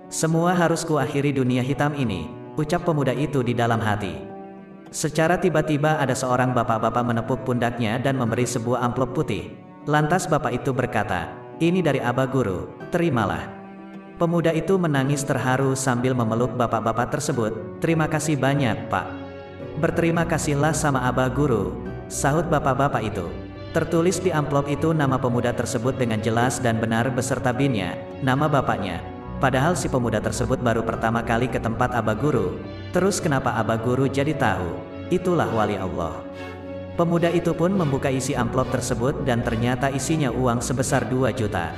"Semua harus kuakhiri dunia hitam ini," ucap pemuda itu di dalam hati. Secara tiba-tiba ada seorang bapak-bapak menepuk pundaknya dan memberi sebuah amplop putih. Lantas bapak itu berkata, "Ini dari Aba Guru, terimalah." Pemuda itu menangis terharu sambil memeluk bapak-bapak tersebut. "Terima kasih banyak, Pak." "Berterima kasihlah sama Abah Guru," sahut bapak-bapak itu. Tertulis di amplop itu nama pemuda tersebut dengan jelas dan benar beserta BIN-nya, nama bapaknya. Padahal si pemuda tersebut baru pertama kali ke tempat Abah Guru. Terus kenapa Abah Guru jadi tahu? Itulah wali Allah. Pemuda itu pun membuka isi amplop tersebut dan ternyata isinya uang sebesar 2 juta.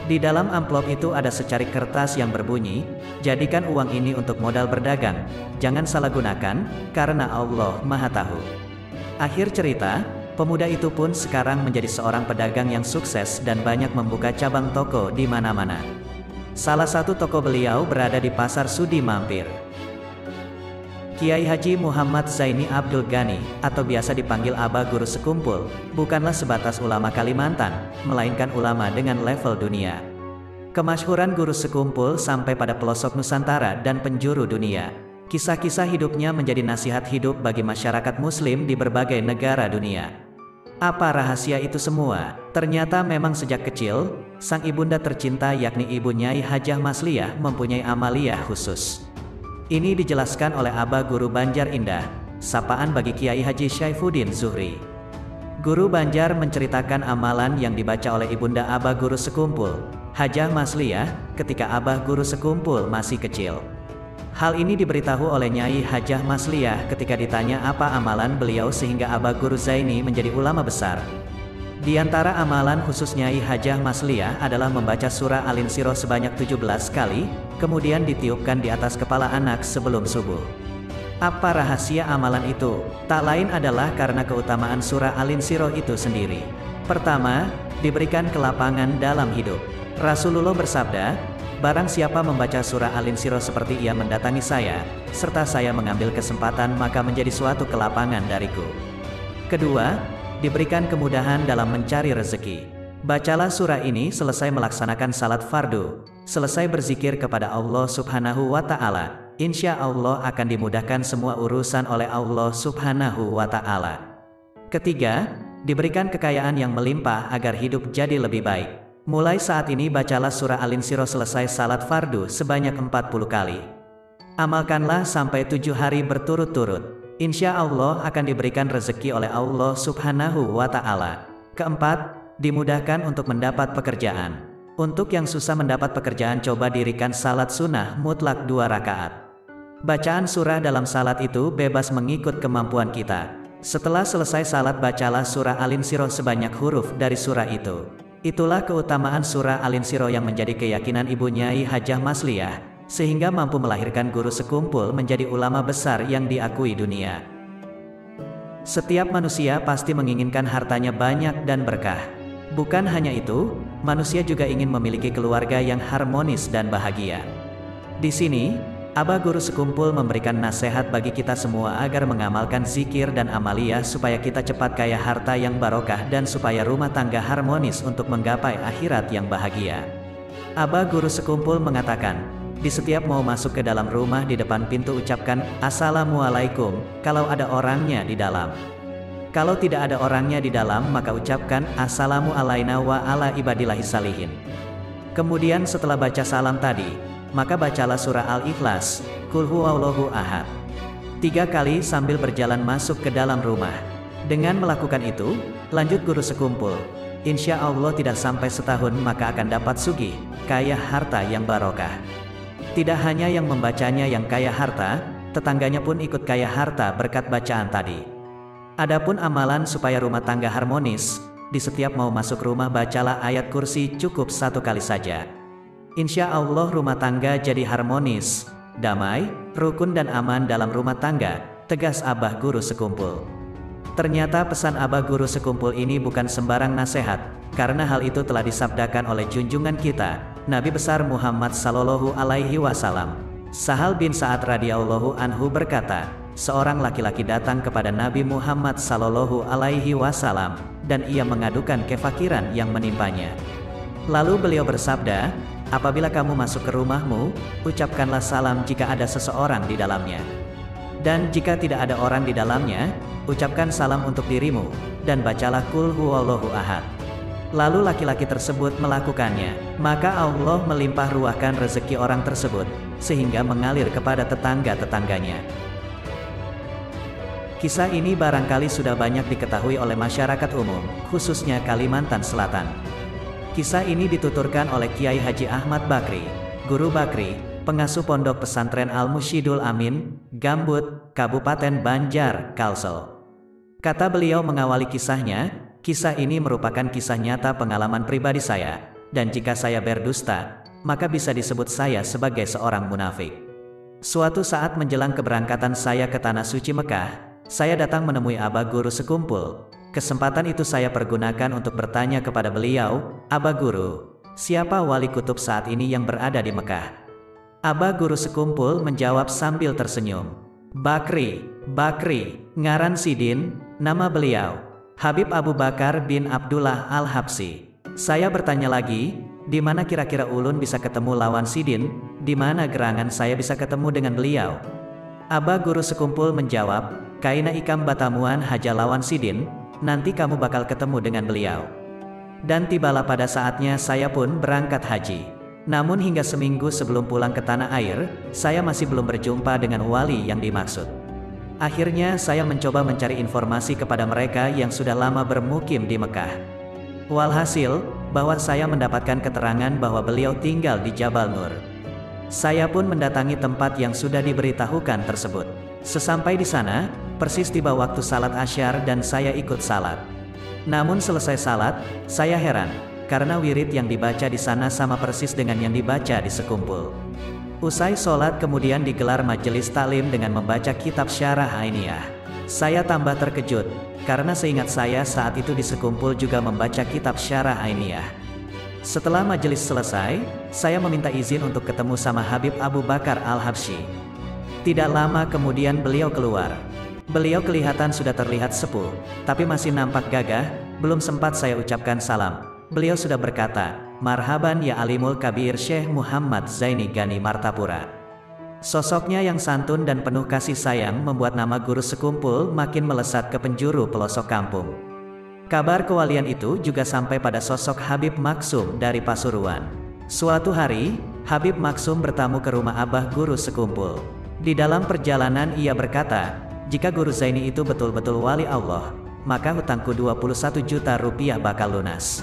Di dalam amplop itu ada secarik kertas yang berbunyi, "Jadikan uang ini untuk modal berdagang. Jangan salah gunakan, karena Allah Maha Tahu." Akhir cerita, pemuda itu pun sekarang menjadi seorang pedagang yang sukses dan banyak membuka cabang toko di mana-mana. Salah satu toko beliau berada di Pasar Sudi Mampir. Kiai Haji Muhammad Zaini Abdul Ghani, atau biasa dipanggil Abah Guru Sekumpul, bukanlah sebatas ulama Kalimantan, melainkan ulama dengan level dunia. Kemasyhuran Guru Sekumpul sampai pada pelosok Nusantara dan penjuru dunia. Kisah-kisah hidupnya menjadi nasihat hidup bagi masyarakat muslim di berbagai negara dunia. Apa rahasia itu semua? Ternyata memang sejak kecil, sang ibunda tercinta yakni Ibu Nyai Hajah Masliyah mempunyai amaliyah khusus. Ini dijelaskan oleh Abah Guru Banjar Indah, sapaan bagi Kiai Haji Syaifuddin Zuhri. Guru Banjar menceritakan amalan yang dibaca oleh ibunda Abah Guru Sekumpul, Hajah Masliyah, ketika Abah Guru Sekumpul masih kecil. Hal ini diberitahu oleh Nyai Hajah Masliyah ketika ditanya apa amalan beliau sehingga Abah Guru Zaini menjadi ulama besar. Di antara amalan khusus Nyai Hajah Masliyah adalah membaca surah Al-Insyirah sebanyak 17 kali, kemudian ditiupkan di atas kepala anak sebelum subuh. Apa rahasia amalan itu? Tak lain adalah karena keutamaan surah Al-Insyirah itu sendiri. Pertama, diberikan kelapangan dalam hidup. Rasulullah bersabda, "Barang siapa membaca surah Al-Insyirah seperti ia mendatangi saya, serta saya mengambil kesempatan maka menjadi suatu kelapangan dariku." Kedua, diberikan kemudahan dalam mencari rezeki. Bacalah surah ini selesai melaksanakan salat fardu, selesai berzikir kepada Allah Subhanahu wa Ta'ala, insya Allah akan dimudahkan semua urusan oleh Allah Subhanahu wa Ta'ala. Ketiga, diberikan kekayaan yang melimpah agar hidup jadi lebih baik. Mulai saat ini bacalah surah Al-Insyirah selesai salat fardu sebanyak 40 kali. Amalkanlah sampai 7 hari berturut-turut. Insya Allah akan diberikan rezeki oleh Allah Subhanahu wa Ta'ala. Keempat, dimudahkan untuk mendapat pekerjaan. Untuk yang susah mendapat pekerjaan, coba dirikan salat sunnah mutlak 2 rakaat. Bacaan surah dalam salat itu bebas mengikut kemampuan kita. Setelah selesai salat, bacalah surah Al-Insyirah sebanyak huruf dari surah itu. Itulah keutamaan surah Al-Insyirah yang menjadi keyakinan Ibu Nyai Hajah Masliyah, sehingga mampu melahirkan Guru Sekumpul menjadi ulama besar yang diakui dunia. Setiap manusia pasti menginginkan hartanya banyak dan berkah. Bukan hanya itu, manusia juga ingin memiliki keluarga yang harmonis dan bahagia. Di sini, Abah Guru Sekumpul memberikan nasihat bagi kita semua agar mengamalkan zikir dan amaliyah supaya kita cepat kaya harta yang barokah dan supaya rumah tangga harmonis untuk menggapai akhirat yang bahagia. Abah Guru Sekumpul mengatakan, di setiap mau masuk ke dalam rumah, di depan pintu ucapkan Assalamualaikum kalau ada orangnya di dalam. Kalau tidak ada orangnya di dalam, maka ucapkan Assalamu alaina wa ala ibadillahis salihin. Kemudian setelah baca salam tadi, maka bacalah surah Al-Ikhlas, Qul huwallahu ahad, 3 kali sambil berjalan masuk ke dalam rumah. Dengan melakukan itu, lanjut Guru Sekumpul, insya Allah tidak sampai setahun maka akan dapat sugih, kaya harta yang barokah. Tidak hanya yang membacanya yang kaya harta, tetangganya pun ikut kaya harta berkat bacaan tadi. Adapun amalan supaya rumah tangga harmonis, di setiap mau masuk rumah bacalah ayat kursi cukup 1 kali saja. Insya Allah rumah tangga jadi harmonis, damai, rukun dan aman dalam rumah tangga, tegas Abah Guru Sekumpul. Ternyata pesan Abah Guru Sekumpul ini bukan sembarang nasihat, karena hal itu telah disabdakan oleh junjungan kita, Nabi besar Muhammad sallallahu alaihi wasallam. Sahal bin Sa'ad radhiyallahu anhu berkata, seorang laki-laki datang kepada Nabi Muhammad sallallahu alaihi wasallam dan ia mengadukan kefakiran yang menimpanya. Lalu beliau bersabda, apabila kamu masuk ke rumahmu, ucapkanlah salam jika ada seseorang di dalamnya. Dan jika tidak ada orang di dalamnya, ucapkan salam untuk dirimu, dan bacalah Qul huwallahu ahad. lalu laki-laki tersebut melakukannya, maka Allah melimpah ruahkan rezeki orang tersebut, sehingga mengalir kepada tetangga-tetangganya. Kisah ini barangkali sudah banyak diketahui oleh masyarakat umum, khususnya Kalimantan Selatan. Kisah ini dituturkan oleh Kiai Haji Ahmad Bakri, Guru Bakri, pengasuh Pondok Pesantren Al-Musyidul Amin, Gambut, Kabupaten Banjar, Kalsel. Kata beliau mengawali kisahnya, kisah ini merupakan kisah nyata pengalaman pribadi saya, dan jika saya berdusta, maka bisa disebut saya sebagai seorang munafik. Suatu saat menjelang keberangkatan saya ke Tanah Suci Mekah, saya datang menemui Abah Guru sekumpul. Kesempatan itu saya pergunakan untuk bertanya kepada beliau, "Abah Guru, siapa wali kutub saat ini yang berada di Mekah?" Abah Guru sekumpul menjawab sambil tersenyum, "Bakri, ngaran Sidin, nama beliau, Habib Abu Bakar bin Abdullah Al-Habsyi." Saya bertanya lagi, "Di mana kira-kira ulun bisa ketemu lawan Sidin? Di mana gerangan saya bisa ketemu dengan beliau?" Abah Guru sekumpul menjawab, "Kaina ikam batamuan haja lawan Sidin, nanti kamu bakal ketemu dengan beliau." Dan tibalah pada saatnya saya pun berangkat haji. Namun hingga seminggu sebelum pulang ke tanah air, saya masih belum berjumpa dengan wali yang dimaksud. Akhirnya saya mencoba mencari informasi kepada mereka yang sudah lama bermukim di Mekah. Walhasil, bahwa saya mendapatkan keterangan bahwa beliau tinggal di Jabal Nur. Saya pun mendatangi tempat yang sudah diberitahukan tersebut. Sesampai di sana, persis tiba waktu salat Asyar dan saya ikut salat. Namun selesai salat, saya heran, karena wirid yang dibaca di sana sama persis dengan yang dibaca di sekumpul. Usai sholat kemudian digelar majelis taklim dengan membaca kitab Syarah Ainiyah. Saya tambah terkejut, karena seingat saya saat itu di sekumpul juga membaca kitab Syarah Ainiyah. Setelah majelis selesai, saya meminta izin untuk ketemu sama Habib Abu Bakar Al-Habsyi. Tidak lama kemudian beliau keluar. Beliau kelihatan sudah terlihat sepuh, tapi masih nampak gagah. Belum sempat saya ucapkan salam, beliau sudah berkata, "Marhaban ya Alimul Kabir Syekh Muhammad Zaini Gani Martapura." Sosoknya yang santun dan penuh kasih sayang membuat nama guru sekumpul makin melesat ke penjuru pelosok kampung. Kabar kewalian itu juga sampai pada sosok Habib Maksum dari Pasuruan. Suatu hari, Habib Maksum bertamu ke rumah Abah Guru sekumpul. Di dalam perjalanan ia berkata, "Jika Guru Zaini itu betul-betul wali Allah, maka hutangku 21 juta rupiah bakal lunas."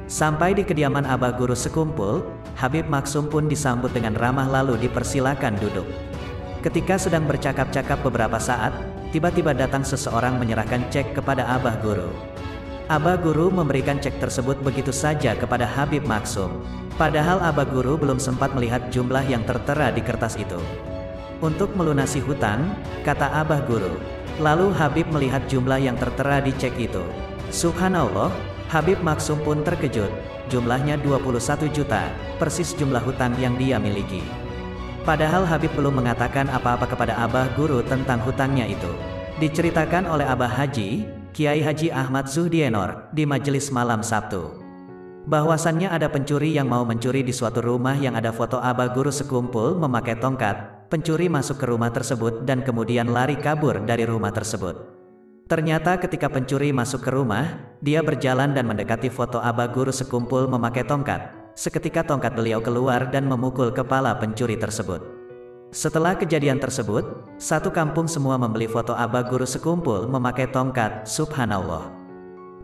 Sampai di kediaman Abah Guru sekumpul, Habib Maksum pun disambut dengan ramah lalu dipersilakan duduk. Ketika sedang bercakap-cakap beberapa saat, tiba-tiba datang seseorang menyerahkan cek kepada Abah Guru. Abah Guru memberikan cek tersebut begitu saja kepada Habib Maksum. Padahal Abah Guru belum sempat melihat jumlah yang tertera di kertas itu. "Untuk melunasi hutang," kata Abah Guru. Lalu Habib melihat jumlah yang tertera di cek itu. Subhanallah, Habib Maksum pun terkejut. Jumlahnya 21 juta, persis jumlah hutang yang dia miliki. Padahal Habib belum mengatakan apa-apa kepada Abah Guru tentang hutangnya itu. Diceritakan oleh Abah Haji, Kiai Haji Ahmad Zuhdienor, di majelis malam Sabtu, bahwasannya ada pencuri yang mau mencuri di suatu rumah yang ada foto Abah Guru sekumpul memakai tongkat. Pencuri masuk ke rumah tersebut dan kemudian lari kabur dari rumah tersebut. Ternyata ketika pencuri masuk ke rumah, dia berjalan dan mendekati foto Abah Guru sekumpul memakai tongkat. Seketika tongkat beliau keluar dan memukul kepala pencuri tersebut. Setelah kejadian tersebut, satu kampung semua membeli foto Abah Guru sekumpul memakai tongkat. Subhanallah.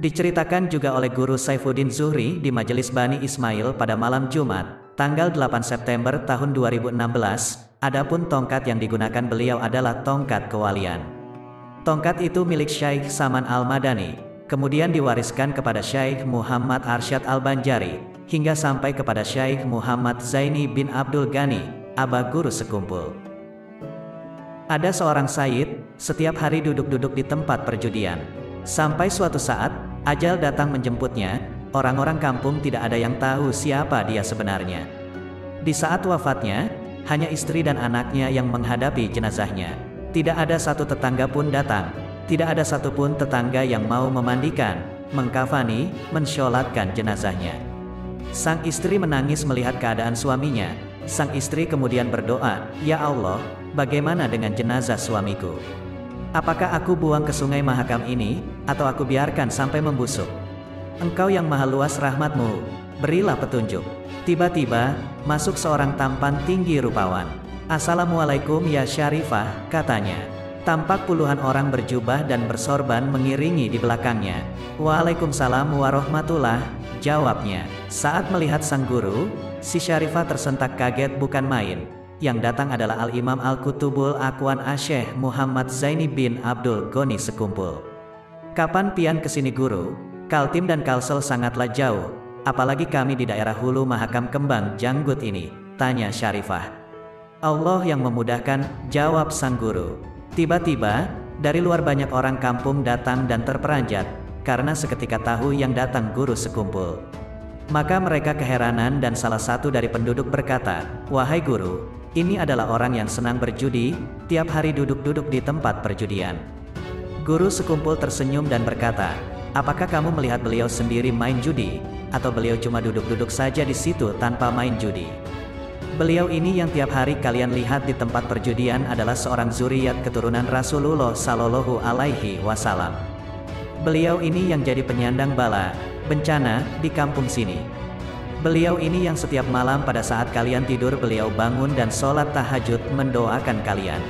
Diceritakan juga oleh Guru Saifuddin Zuhri di Majelis Bani Ismail pada malam Jumat, tanggal 8 September tahun 2016, adapun tongkat yang digunakan beliau adalah tongkat kewalian. Tongkat itu milik Syekh Saman Al-Madani, kemudian diwariskan kepada Syekh Muhammad Arsyad Al-Banjari, hingga sampai kepada Syekh Muhammad Zaini bin Abdul Ghani, Abah Guru sekumpul. Ada seorang sayyid, setiap hari duduk-duduk di tempat perjudian. Sampai suatu saat, ajal datang menjemputnya. Orang-orang kampung tidak ada yang tahu siapa dia sebenarnya. Di saat wafatnya, hanya istri dan anaknya yang menghadapi jenazahnya. Tidak ada satu tetangga pun datang. Tidak ada satupun tetangga yang mau memandikan, mengkafani, mensholatkan jenazahnya. Sang istri menangis melihat keadaan suaminya. Sang istri kemudian berdoa, "Ya Allah, bagaimana dengan jenazah suamiku? Apakah aku buang ke sungai Mahakam ini, atau aku biarkan sampai membusuk?" Engkau yang maha luas rahmatmu, berilah petunjuk. Tiba-tiba, masuk seorang tampan tinggi rupawan. Assalamualaikum ya Syarifah, katanya. Tampak puluhan orang berjubah dan bersorban mengiringi di belakangnya. Waalaikumsalam warahmatullah, jawabnya. Saat melihat sang guru, si Syarifah tersentak kaget bukan main. Yang datang adalah Al-Imam Al-Kutubul Akwan Asyekh Muhammad Zaini bin Abdul Ghani Sekumpul. Kapan pian kesini guru? Kaltim dan Kalsel sangatlah jauh. Apalagi kami di daerah Hulu Mahakam Kembang Janggut ini, tanya Syarifah. Allah yang memudahkan, jawab sang guru. Tiba-tiba, dari luar banyak orang kampung datang dan terperanjat, karena seketika tahu yang datang guru Sekumpul. Maka mereka keheranan dan salah satu dari penduduk berkata, "Wahai guru, ini adalah orang yang senang berjudi, tiap hari duduk-duduk di tempat perjudian." Guru Sekumpul tersenyum dan berkata, "Apakah kamu melihat beliau sendiri main judi, atau beliau cuma duduk-duduk saja di situ tanpa main judi?" Beliau ini yang tiap hari kalian lihat di tempat perjudian adalah seorang zuriat keturunan Rasulullah Shallallahu Alaihi Wasallam. Beliau ini yang jadi penyandang bala, bencana, di kampung sini. Beliau ini yang setiap malam pada saat kalian tidur beliau bangun dan sholat tahajud mendoakan kalian.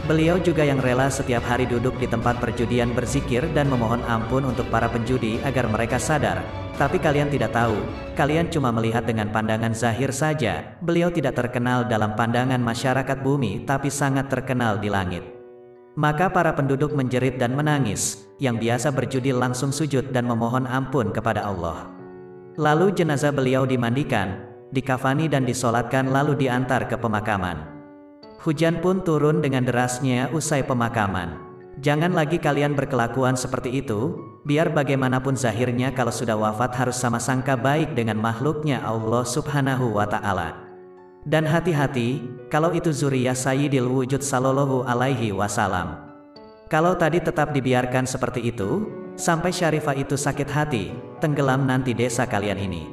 Beliau juga yang rela setiap hari duduk di tempat perjudian berzikir dan memohon ampun untuk para penjudi agar mereka sadar. Tapi kalian tidak tahu, kalian cuma melihat dengan pandangan zahir saja, beliau tidak terkenal dalam pandangan masyarakat bumi tapi sangat terkenal di langit. Maka para penduduk menjerit dan menangis, yang biasa berjudi langsung sujud dan memohon ampun kepada Allah. Lalu jenazah beliau dimandikan, dikafani dan disolatkan lalu diantar ke pemakaman. Hujan pun turun dengan derasnya usai pemakaman. Jangan lagi kalian berkelakuan seperti itu, biar bagaimanapun zahirnya kalau sudah wafat harus sama sangka baik dengan makhluknya Allah Subhanahu wa Ta'ala. Dan hati-hati, kalau itu zuriyah Sayyidil Wujud Sallallahu Alaihi Wasallam. Kalau tadi tetap dibiarkan seperti itu, sampai Syarifah itu sakit hati, tenggelam nanti desa kalian ini.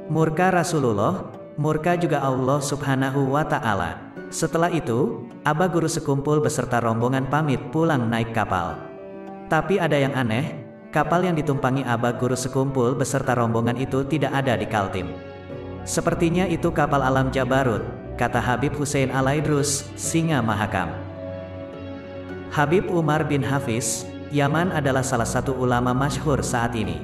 Murka Rasulullah, murka juga Allah Subhanahu wa Ta'ala. Setelah itu, Abah Guru Sekumpul beserta rombongan pamit pulang naik kapal. Tapi ada yang aneh, kapal yang ditumpangi Abah Guru Sekumpul beserta rombongan itu tidak ada di Kaltim. Sepertinya itu kapal Alam Jabarut, kata Habib Hussein Alaidrus, Singa Mahakam. Habib Umar bin Hafiz, Yaman adalah salah satu ulama masyhur saat ini.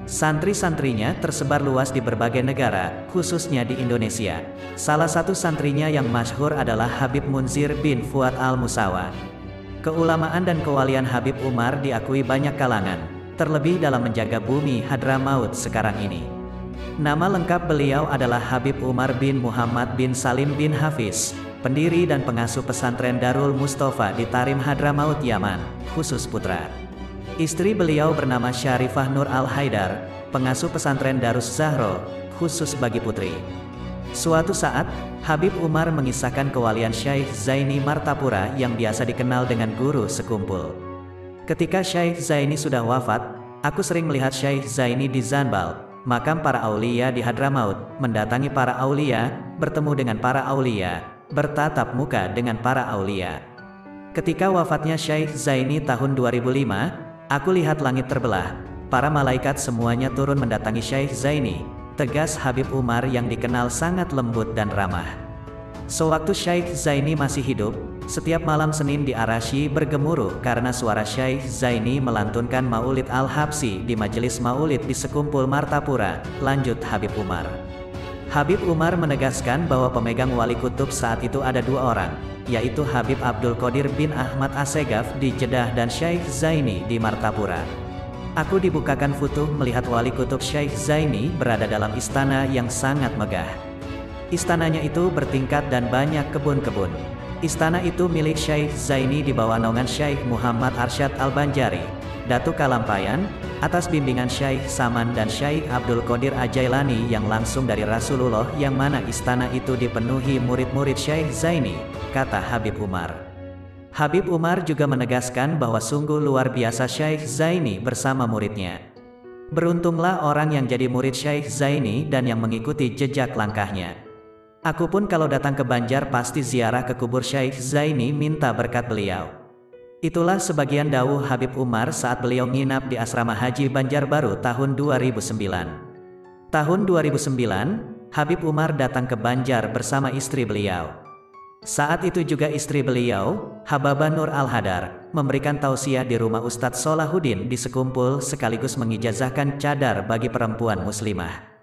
Santri-santrinya tersebar luas di berbagai negara, khususnya di Indonesia. Salah satu santrinya yang masyhur adalah Habib Munzir bin Fuad al-Musawa. Keulamaan dan kewalian Habib Umar diakui banyak kalangan, terlebih dalam menjaga bumi Hadramaut sekarang ini. Nama lengkap beliau adalah Habib Umar bin Muhammad bin Salim bin Hafiz, pendiri dan pengasuh pesantren Darul Mustafa di Tarim Hadramaut Yaman, khusus putra. Istri beliau bernama Syarifah Nur Al-Haidar, pengasuh pesantren Darus Zahro, khusus bagi putri. Suatu saat, Habib Umar mengisahkan kewalian Syekh Zaini Martapura yang biasa dikenal dengan Guru Sekumpul. Ketika Syekh Zaini sudah wafat, aku sering melihat Syekh Zaini di Zanbal, makam para aulia di Hadramaut, mendatangi para aulia, bertemu dengan para aulia, bertatap muka dengan para aulia. Ketika wafatnya Syekh Zaini tahun 2005, aku lihat langit terbelah, para malaikat semuanya turun mendatangi Syekh Zaini, tegas Habib Umar yang dikenal sangat lembut dan ramah. Sewaktu Syekh Zaini masih hidup, setiap malam Senin di Arasy bergemuruh karena suara Syekh Zaini melantunkan Maulid Al-Habsi di majelis Maulid di Sekumpul Martapura, lanjut Habib Umar. Habib Umar menegaskan bahwa pemegang wali kutub saat itu ada dua orang, yaitu Habib Abdul Qadir bin Ahmad Assegaf di Jeddah dan Syekh Zaini di Martapura. Aku dibukakan futuh melihat wali kutub Syekh Zaini berada dalam istana yang sangat megah. Istananya itu bertingkat dan banyak kebun-kebun. Istana itu milik Syekh Zaini di bawah naungan Syekh Muhammad Arsyad Al-Banjari, Datuk Kalampayan, atas bimbingan Syekh Saman dan Syekh Abdul Qadir Ajailani yang langsung dari Rasulullah, yang mana istana itu dipenuhi murid-murid Syekh Zaini, kata Habib Umar. Habib Umar juga menegaskan bahwa sungguh luar biasa Syekh Zaini bersama muridnya. Beruntunglah orang yang jadi murid Syekh Zaini dan yang mengikuti jejak langkahnya. Aku pun kalau datang ke Banjar pasti ziarah ke kubur Syekh Zaini minta berkat beliau. Itulah sebagian dawuh Habib Umar saat beliau nginap di asrama haji Banjarbaru tahun 2009. Tahun 2009, Habib Umar datang ke Banjar bersama istri beliau. Saat itu juga istri beliau, Hababa Nur Al-Hadar, memberikan tausiah di rumah Ustadz Solahuddin di Sekumpul sekaligus mengijazahkan cadar bagi perempuan muslimah.